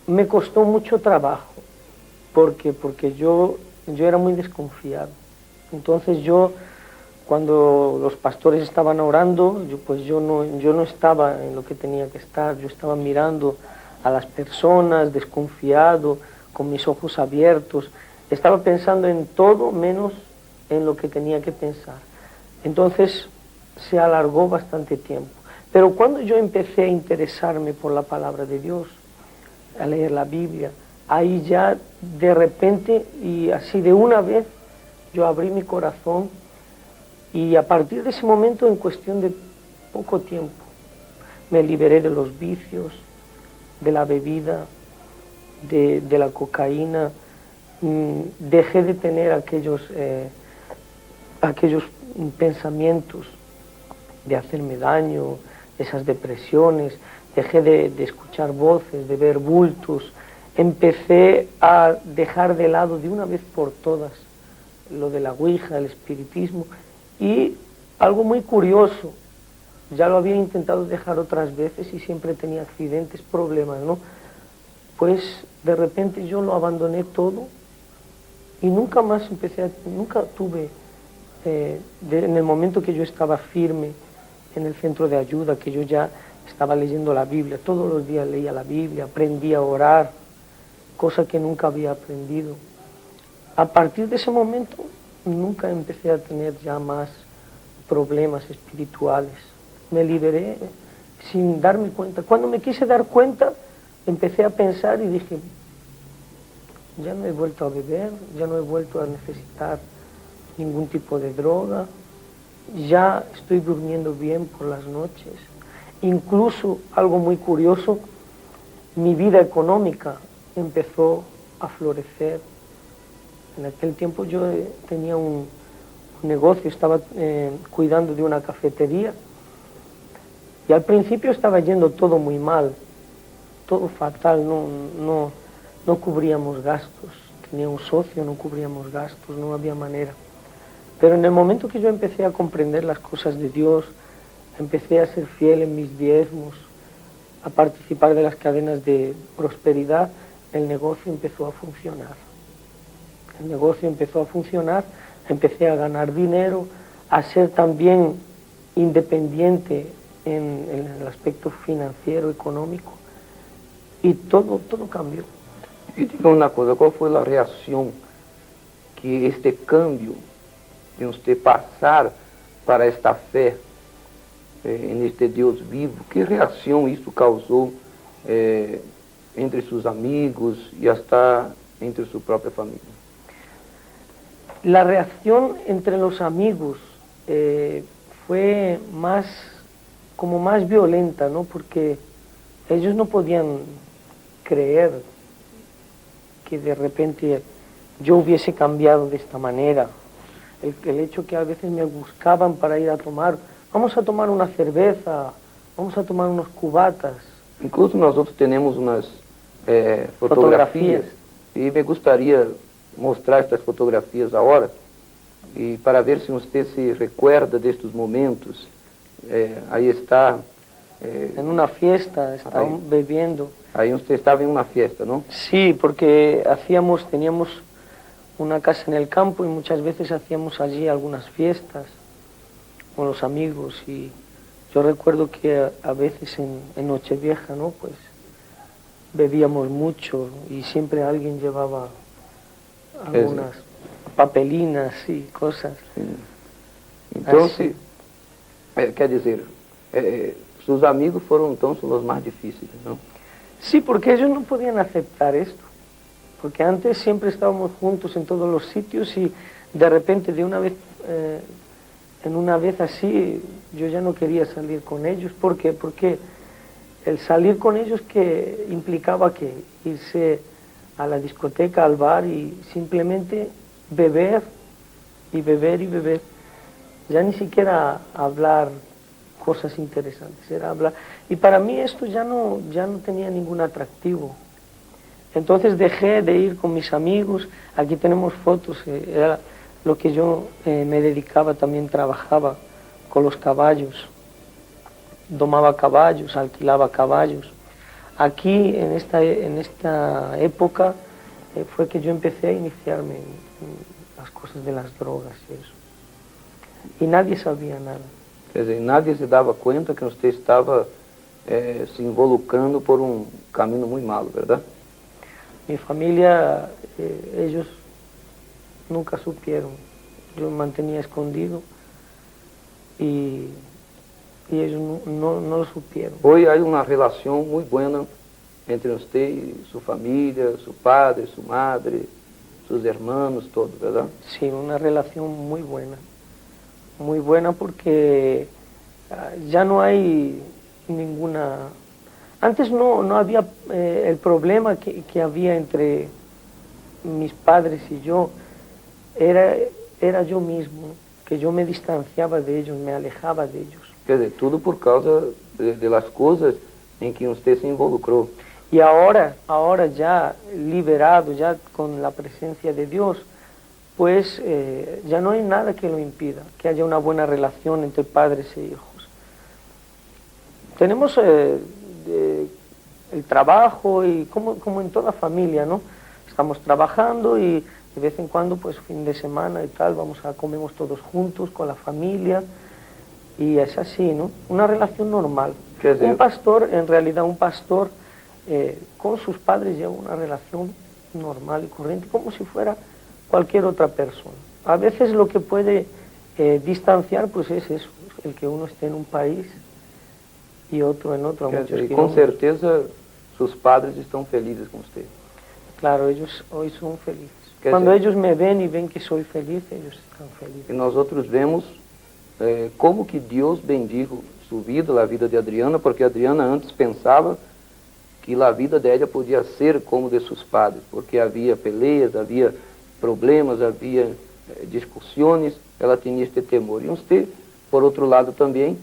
me costó mucho trabajo, porque yo era muy desconfiado. Entonces cuando los pastores estaban orando, yo no estaba en lo que tenía que estar, yo estaba mirando a las personas, desconfiado, con mis ojos abiertos, estaba pensando en todo menos en lo que tenía que pensar. Entonces se alargó bastante tiempo. Pero cuando yo empecé a interesarme por la palabra de Dios, a leer la Biblia, ahí ya de repente y así de una vez yo abrí mi corazón y a partir de ese momento, en cuestión de poco tiempo, me liberé de los vicios, de la bebida, de la cocaína, dejé de tener aquellos pensamientos de hacerme daño, esas depresiones, dejé de escuchar voces, de ver bultos, empecé a dejar de lado de una vez por todas lo de la Ouija, el espiritismo, y algo muy curioso, ya lo había intentado dejar otras veces y siempre tenía accidentes, problemas, ¿no? Pues de repente yo lo abandoné todo y nunca más nunca tuve, en el momento que yo estaba firme en el centro de ayuda, que yo ya estaba leyendo la Biblia, todos los días leía la Biblia, aprendí a orar, cosa que nunca había aprendido. A partir de ese momento nunca empecé a tener ya más problemas espirituales. Me liberé sin darme cuenta. Cuando me quise dar cuenta, empecé a pensar y dije, ya no he vuelto a beber, ya no he vuelto a necesitar ningún tipo de droga, ya estoy durmiendo bien por las noches. Incluso, algo muy curioso, mi vida económica empezó a florecer. En aquel tiempo yo tenía un negocio, estaba cuidando de una cafetería y al principio estaba yendo todo muy mal, todo fatal, no cubríamos gastos, tenía un socio, no cubríamos gastos, no había manera. Pero en el momento que yo empecé a comprender las cosas de Dios, empecé a ser fiel en mis diezmos, a participar de las cadenas de prosperidad, el negocio empezó a funcionar. El negocio empezó a funcionar, empecé a ganar dinero, a ser también independiente en el aspecto financiero, económico, y todo cambió. Y diga una cosa, ¿cuál fue la reacción que este cambio de usted pasar para esta fe en este Dios vivo, qué reacción esto causó entre sus amigos y hasta entre su propia familia? La reacción entre los amigos fue más violenta, ¿no? Porque ellos no podían creer que de repente yo hubiese cambiado de esta manera. El hecho que a veces me buscaban para ir a tomar, vamos a tomar una cerveza, vamos a tomar unos cubatas. Incluso nosotros tenemos unas fotografías y me gustaría mostrar estas fotografías ahora y para ver si usted se recuerda de estos momentos. Ahí está. En una fiesta, estaban bebiendo. Ahí usted estaba en una fiesta, ¿no? Sí, porque teníamos una casa en el campo y muchas veces hacíamos allí algunas fiestas con los amigos y yo recuerdo que a veces en Nochevieja, ¿no? Pues bebíamos mucho y siempre alguien llevaba algunas papelinas y cosas. Sí. Entonces, quer dizer, sus amigos fueron entonces los más difíciles, ¿no? Sí, porque ellos no podían aceptar esto, porque antes siempre estábamos juntos en todos los sitios y de repente de una vez, en una vez así, yo ya no quería salir con ellos. ¿Por qué? Porque el salir con ellos que implicaba que irse a la discoteca, al bar y simplemente beber y beber y beber. Ya ni siquiera hablar cosas interesantes, era hablar. Y para mí esto ya no tenía ningún atractivo. Entonces dejé de ir con mis amigos, aquí tenemos fotos, era lo que yo me dedicaba, también trabajaba con los caballos, domaba caballos, alquilaba caballos. Aquí en esta época fue que yo empecé a iniciarme en las cosas de las drogas y eso. Y nadie sabía nada. Quer dizer, nadie se daba cuenta que usted estaba se involucrando por un camino muy malo, ¿verdad? Mi familia, ellos nunca supieron. Yo me mantenía escondido y ellos no lo supieron. Hoy hay una relación muy buena entre usted y su familia, su padre, su madre, sus hermanos, todo, ¿verdad? Sí, una relación muy buena porque ya no hay ninguna... Antes no había el problema que había entre mis padres y yo, era yo mismo, que yo me distanciaba de ellos, me alejaba de ellos. Quer dizer, tudo por causa de las cosas en que usted se involucró. Y ahora ya liberado, ya con la presencia de Dios, pues ya no hay nada que lo impida, que haya una buena relación entre padres e hijos. Tenemos el trabajo y como en toda familia, ¿no? Estamos trabajando y de vez en cuando, pues fin de semana y tal, comemos todos juntos con la familia y es así, ¿no? Una relación normal. Un pastor, en realidad un pastor con sus padres lleva una relación normal y corriente, como si fuera cualquier otra persona. A veces lo que puede distanciar, pues es eso, el que uno esté en un país y otro en otro. Con certeza sus padres están felices con usted. Claro, ellos hoy son felices. Cuando ellos me ven y ven que soy feliz, ellos están felices. Y nosotros vemos como que Dios bendijo su vida, la vida de Adriana, porque Adriana antes pensaba que la vida de ella podía ser como de sus padres, porque había peleas, había problemas, había discusiones, ela tinha este temor. E usted, por outro lado, também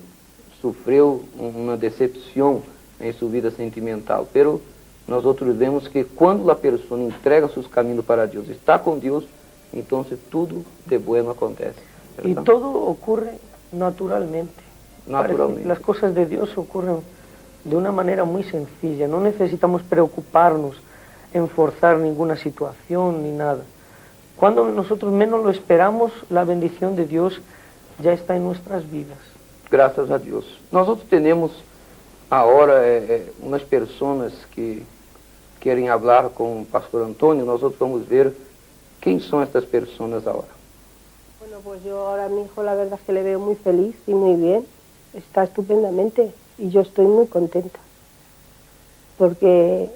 sofreu uma decepção em sua vida sentimental. Pero nós outros vemos que quando a pessoa entrega seus caminhos para Deus, está com Deus, então tudo de bueno acontece. Y todo ocurre naturalmente. Las cosas de Dios ocurren de una manera muy sencilla. No necesitamos preocuparnos en forzar ninguna situación ni nada. Cuando nosotros menos lo esperamos, la bendición de Dios ya está en nuestras vidas. Graças a Deus. Nosotros tenemos agora umas pessoas que querem falar com o pastor Antônio. Nós vamos ver quem são estas pessoas agora. Bueno, pues yo ahora a mi hijo la verdad es que le veo muy feliz y muy bien. Está estupendamente y yo estoy muy contenta. Porque,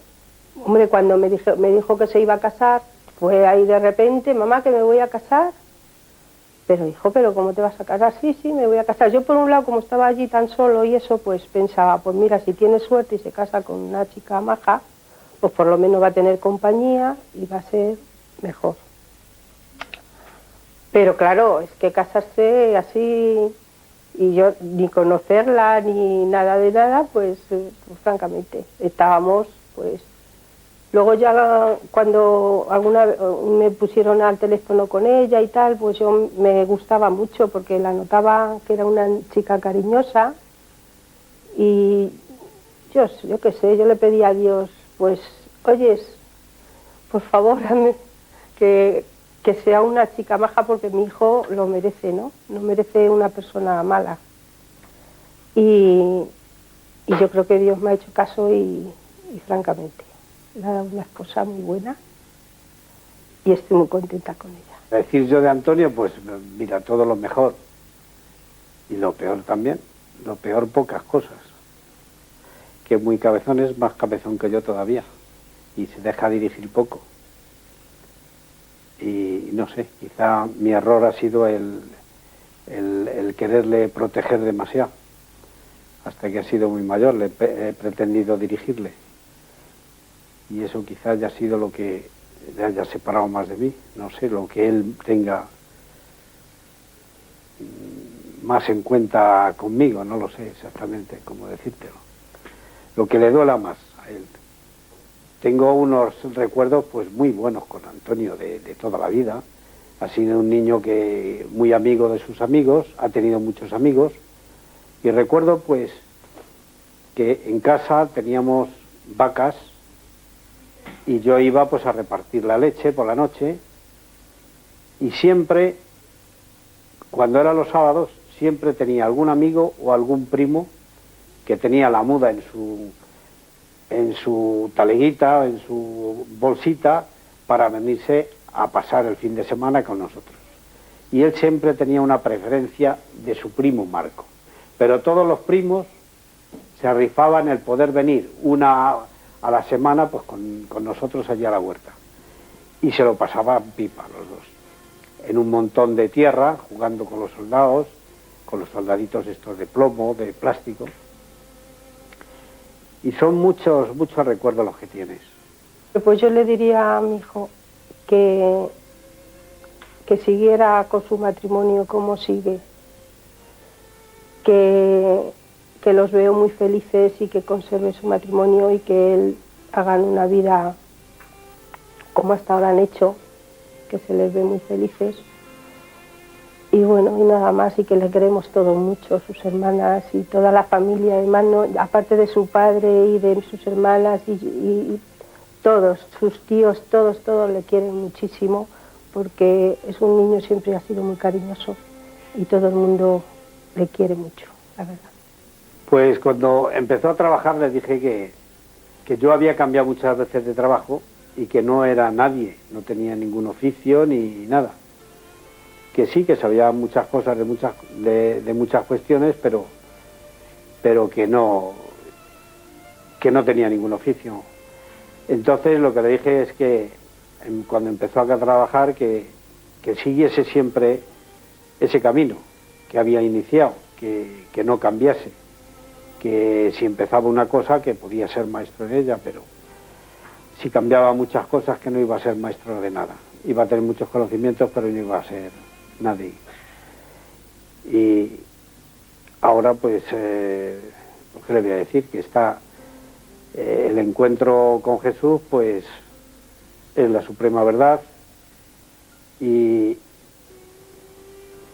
hombre, cuando me dijo que se iba a casar, fue ahí de repente, mamá, que me voy a casar. Pero hijo, ¿pero cómo te vas a casar? Sí, me voy a casar. Yo por un lado, como estaba allí tan solo y eso, pues pensaba, pues mira, si tiene suerte y se casa con una chica maja, pues por lo menos va a tener compañía y va a ser mejor. Pero claro, es que casarse así y yo ni conocerla ni nada de nada, pues francamente, estábamos pues... Luego ya cuando alguna vez me pusieron al teléfono con ella y tal, pues yo me gustaba mucho porque la notaba que era una chica cariñosa y yo qué sé, yo le pedí a Dios, pues, oyes, por favor, que sea una chica maja porque mi hijo lo merece, ¿no? No merece una persona mala. Y yo creo que Dios me ha hecho caso y francamente, le ha dado una esposa muy buena y estoy muy contenta con ella. Decir yo de Antonio, pues mira, todo lo mejor y lo peor también. Lo peor, pocas cosas. Que muy cabezón, es más cabezón que yo todavía y se deja dirigir poco. Y no sé, quizá mi error ha sido el quererle proteger demasiado. Hasta que ha sido muy mayor le he pretendido dirigirle. Y eso quizás ya ha sido lo que le haya separado más de mí. No sé, lo que él tenga más en cuenta conmigo, no lo sé exactamente cómo decírtelo. Lo que le duela más a él. Tengo unos recuerdos pues muy buenos con Antonio de toda la vida. Ha sido un niño que muy amigo de sus amigos, ha tenido muchos amigos. Y recuerdo pues que en casa teníamos vacas y yo iba pues a repartir la leche por la noche y siempre, cuando eran los sábados, siempre tenía algún amigo o algún primo que tenía la muda en su taleguita o en su bolsita para venirse a pasar el fin de semana con nosotros. Y él siempre tenía una preferencia de su primo Marco. Pero todos los primos se rifaban el poder venir una a la semana pues con nosotros allí a la huerta. Y se lo pasaban pipa los dos. En un montón de tierra, jugando con los soldados, con los soldaditos estos de plomo, de plástico. Y son muchos recuerdos los que tienes. Pues yo le diría a mi hijo que siguiera con su matrimonio como sigue. Que los veo muy felices y que conserve su matrimonio y que él hagan una vida como hasta ahora han hecho, que se les ve muy felices. Y bueno, y nada más, y que le queremos todos mucho, sus hermanas y toda la familia, además, ¿no? Aparte de su padre y de sus hermanas y todos, sus tíos, todos le quieren muchísimo, porque es un niño, siempre ha sido muy cariñoso y todo el mundo le quiere mucho, la verdad. Pues cuando empezó a trabajar le dije que yo había cambiado muchas veces de trabajo y que no era nadie, no tenía ningún oficio ni nada. Que sí, que sabía muchas cosas de muchas cuestiones, pero que no tenía ningún oficio. Entonces lo que le dije es que cuando empezó a trabajar que siguiese siempre ese camino que había iniciado, que no cambiase, que si empezaba una cosa que podía ser maestro en ella, pero si cambiaba muchas cosas que no iba a ser maestro de nada. Iba a tener muchos conocimientos, pero no iba a ser nadie. Y ahora pues, ¿qué le voy a decir? Que está el encuentro con Jesús, pues es la suprema verdad y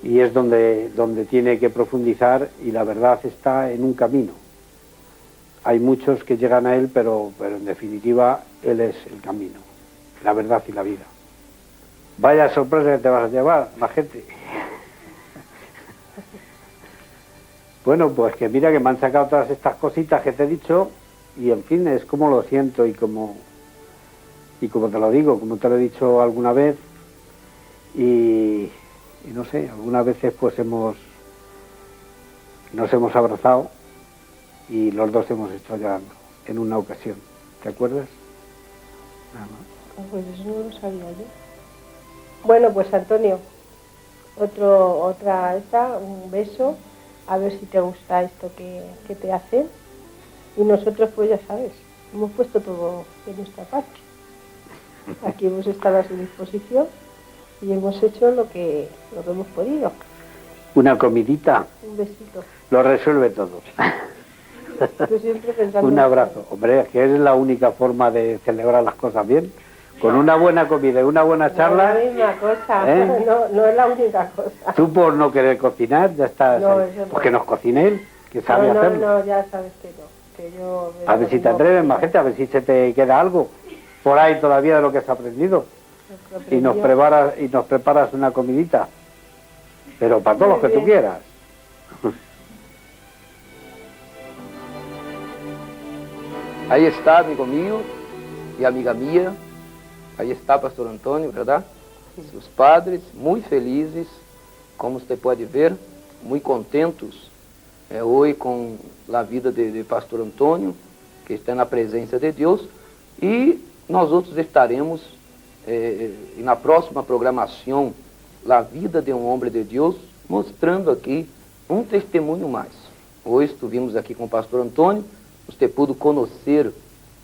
es donde tiene que profundizar, y la verdad está en un camino. Hay muchos que llegan a él, pero en definitiva él es el camino, la verdad y la vida. Vaya sorpresa que te vas a llevar, más gente. Bueno, pues que mira que me han sacado todas estas cositas que te he dicho, y en fin, es como lo siento y como te lo digo, como te lo he dicho alguna vez, y no sé, algunas veces pues nos hemos abrazado y los dos hemos estado llorando en una ocasión. ¿Te acuerdas? Nada más. Pues eso no lo sabía yo. Bueno, pues Antonio, un beso, a ver si te gusta esto que te hacen. Y nosotros, pues ya sabes, hemos puesto todo de nuestra parte. Aquí hemos estado a su disposición y hemos hecho lo que hemos podido. Una comidita. Un besito. Lo resuelve todo. Yo siempre pensando Un abrazo. Hombre, que es la única forma de celebrar las cosas bien. Con una buena comida y una buena charla. No es la misma cosa, ¿eh? No es la única cosa. Tú por no querer cocinar, ya estás. No, eso no. Pues que nos cocine él, que sabe hacerlo. No, ya sabes que no. Que yo a ver si te atreves, más gente, a ver si se te queda algo por ahí todavía de lo que has aprendido. Y nos preparas una comidita. Pero para todos los que tú quieras. Ahí está, amigo mío y amiga mía. Ahí está, pastor Antônio, ¿verdad? Sus padres, muy felices, como usted puede ver, muy contentos hoy con la vida de pastor Antônio, que está na presença de Deus. E nós outros estaremos na próxima programação, La Vida de um Homem de Deus, mostrando aqui um testemunho mais. Hoje estivemos aqui com o pastor Antônio, você pôde conhecer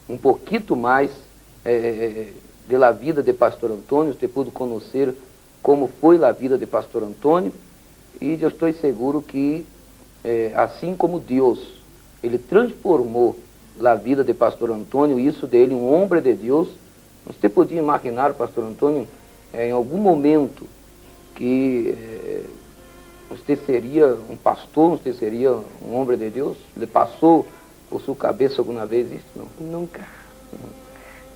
um pouquinho mais de la vida de pastor Antônio, você pôde conhecer como foi a vida de pastor Antônio, e eu estou seguro que assim como Deus, ele transformou a vida de pastor Antônio, isso dele, um homem de Deus. Você podia imaginar, pastor Antônio, em algum momento que você seria um pastor, você seria um homem de Deus? ¿Le passou por sua cabeça alguma vez isso? No? Nunca.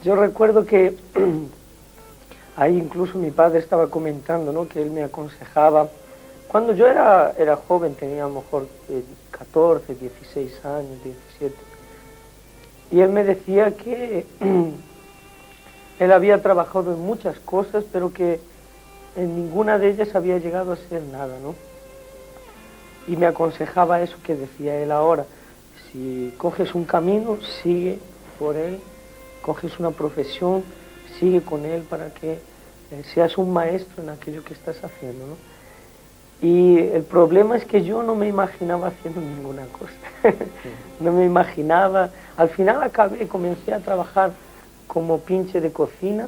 Yo recuerdo que ahí incluso mi padre estaba comentando, ¿no?, que él me aconsejaba. Cuando yo era joven, tenía a lo mejor 14, 16 años, 17, y él me decía que él había trabajado en muchas cosas, pero que en ninguna de ellas había llegado a ser nada, ¿no? Y me aconsejaba eso que decía él ahora: si coges un camino, sigue por él, coges una profesión, sigue con él para que seas un maestro en aquello que estás haciendo, ¿no? Y el problema es que yo no me imaginaba haciendo ninguna cosa. No me imaginaba. Al final comencé a trabajar como pinche de cocina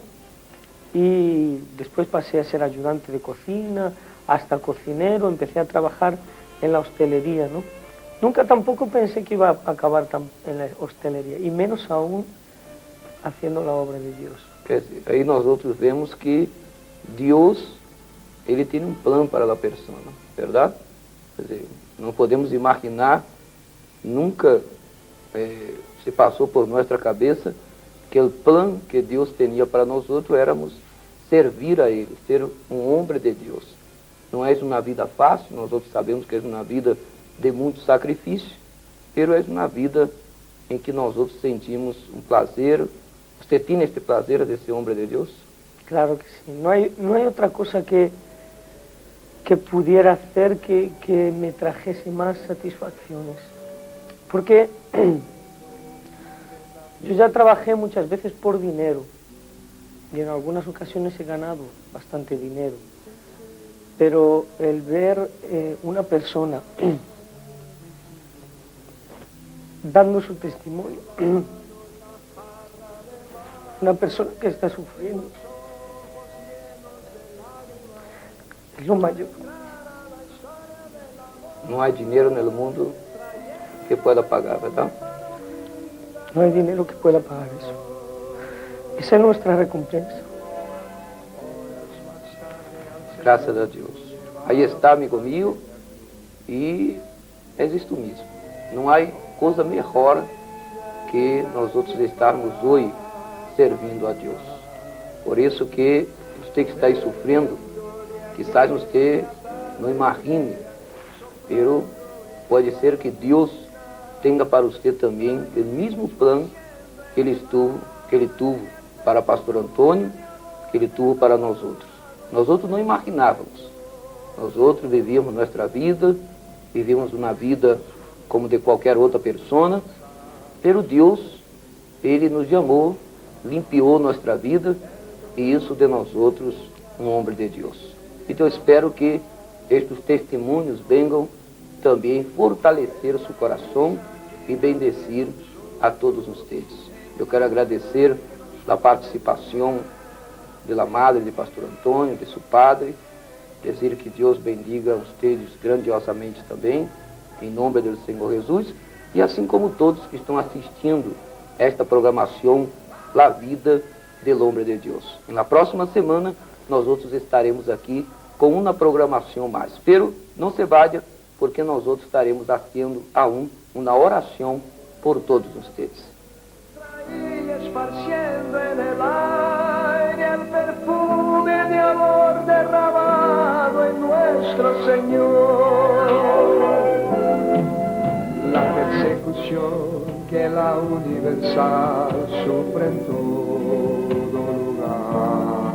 y después pasé a ser ayudante de cocina, hasta cocinero, empecé a trabajar en la hostelería, ¿no? Nunca tampoco pensé que iba a acabar en la hostelería, y menos aún haciendo la obra de Dios. Quer dizer, aí nós outros vemos que Deus, ele tem um plano para a pessoa, verdade? Quer dizer, não podemos imaginar, nunca se passou por nossa cabeça que o plano que Deus tinha para nós outros éramos servir a Ele, ser um homem de Deus. Não é uma vida fácil, nós outros sabemos que é uma vida de muito sacrifício, mas é uma vida em que nós outros sentimos um prazer. Você tem este prazer de ser homem de Deus? Claro que sí. No hay otra cosa que pudiera hacer que me trajese más satisfacciones. Porque yo ya trabajé muchas veces por dinero y en algunas ocasiones he ganado bastante dinero. Pero el ver una persona dando su testimonio, una persona que está sufriendo, es lo mayor. Não há dinheiro no mundo que pueda pagar, ¿verdad? No hay dinero que pueda pagar eso. Esa es nuestra recompensa. Graças a Deus. Aí está, amigo meu, e é isto mesmo. Não há coisa melhor que nós outros estarmos hoje servindo a Deus. Por isso que você que está aí sofrendo, quizás você não imagine, mas pode ser que Deus tenha para você também o mesmo plano que ele tuvo para o pastor Antônio, que ele tuvo para nós outros. Nós outros não imaginávamos. Nós outros vivíamos nossa vida, vivíamos uma vida como de qualquer outra pessoa, pero Deus, Ele nos chamou, limpiou nossa vida, e isso de nós outros, um homem de Deus. Então eu espero que estes testemunhos venham também fortalecer seu coração e bendecir a todos vocês. Eu quero agradecer a participação da madre de pastor Antônio, de seu padre, dizer que Deus bendiga vocês grandiosamente também, em nome do Senhor Jesus, e assim como todos que estão assistindo esta programação, La Vida del Hombre de Deus. E na próxima semana, nós outros estaremos aqui com uma programação mais. Pero não se vaya, porque nós outros estaremos fazendo aún uma oração por todos vocês. Esparciendo en el aire el perfume de amor derramado en nuestro Señor. La persecución que la universal sufre en todo lugar,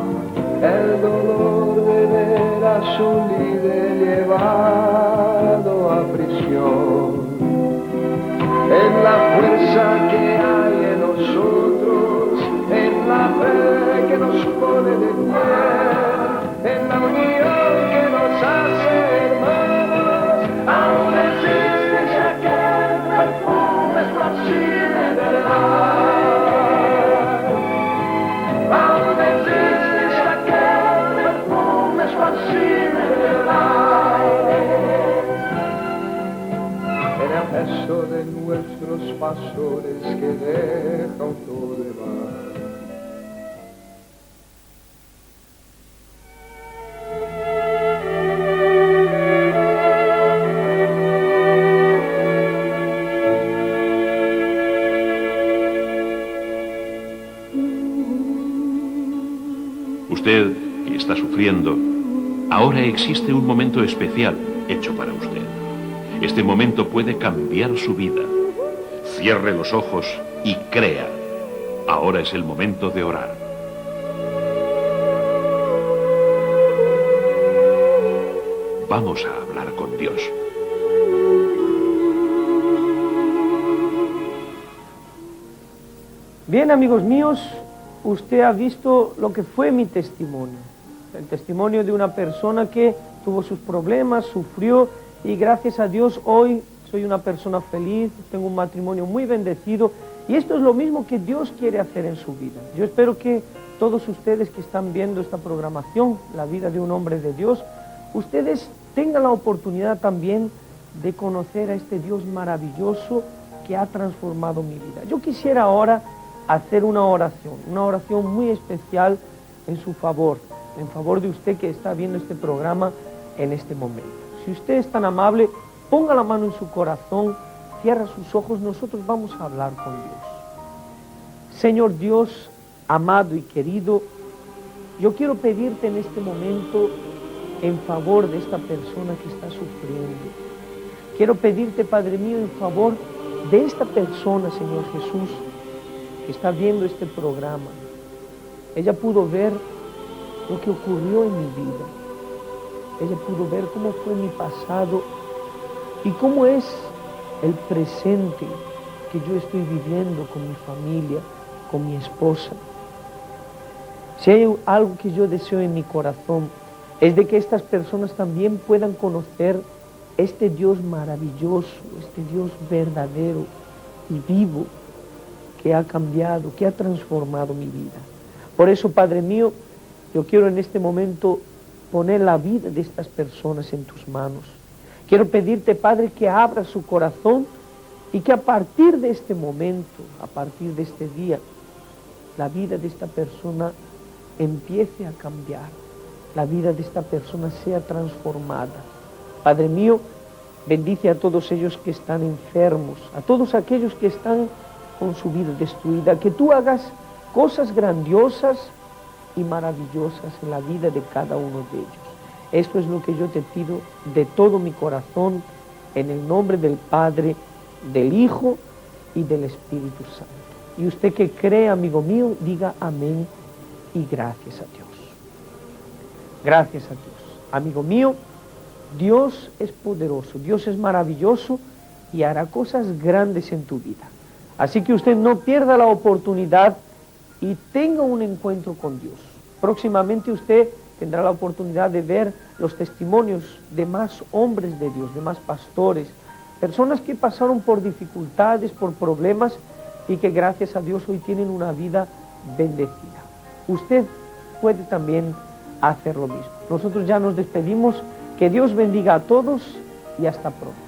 el dolor de ver a su líder llevado a prisión, en la fuerza que hay en nosotros, en la fe que nos pone de pie, en la unión que nos hace hermanos, aún existe ese aquel perfume esparcido en el aire. Aún existe ese aquel perfume esparcido en el aire. En el gesto de nuestros pastores que dejan todo de mar. Usted que está sufriendo, ahora existe un momento especial hecho para usted. Este momento puede cambiar su vida. Cierre los ojos y crea. Ahora es el momento de orar. Vamos a hablar con Dios. Bien, amigos míos, usted ha visto lo que fue mi testimonio. El testimonio de una persona que tuvo sus problemas, sufrió, y gracias a Dios hoy soy una persona feliz, tengo un matrimonio muy bendecido, y esto es lo mismo que Dios quiere hacer en su vida. Yo espero que todos ustedes que están viendo esta programación, La Vida de un Hombre de Dios, ustedes tengan la oportunidad también de conocer a este Dios maravilloso que ha transformado mi vida. Yo quisiera ahora hacer una oración muy especial en su favor, en favor de usted que está viendo este programa en este momento. Si usted es tan amable, ponga la mano en su corazón, cierra sus ojos, nosotros vamos a hablar con Dios. Señor Dios, amado y querido, yo quiero pedirte en este momento en favor de esta persona que está sufriendo. Quiero pedirte, Padre mío, en favor de esta persona, Señor Jesús, que está viendo este programa. Ella pudo ver lo que ocurrió en mi vida. Ella pudo ver cómo fue mi pasado y cómo es el presente que yo estoy viviendo con mi familia, con mi esposa. Si hay algo que yo deseo en mi corazón, es de que estas personas también puedan conocer este Dios maravilloso, este Dios verdadero y vivo que ha cambiado, que ha transformado mi vida. Por eso, Padre mío, yo quiero en este momento poner la vida de estas personas en tus manos. Quiero pedirte, Padre, que abra su corazón y que a partir de este momento, a partir de este día, la vida de esta persona empiece a cambiar, la vida de esta persona sea transformada. Padre mío, bendice a todos ellos que están enfermos, a todos aquellos que están con su vida destruida, que tú hagas cosas grandiosas y maravillosas en la vida de cada uno de ellos. Esto es lo que yo te pido de todo mi corazón, en el nombre del Padre, del Hijo y del Espíritu Santo. Y usted que cree, amigo mío, diga amén y gracias a Dios. Gracias a Dios. Amigo mío, Dios es poderoso, Dios es maravilloso y hará cosas grandes en tu vida. Así que usted no pierda la oportunidad y tenga un encuentro con Dios. Próximamente usted tendrá la oportunidad de ver los testimonios de más hombres de Dios, de más pastores, personas que pasaron por dificultades, por problemas y que gracias a Dios hoy tienen una vida bendecida. Usted puede también hacer lo mismo. Nosotros ya nos despedimos. Que Dios bendiga a todos y hasta pronto.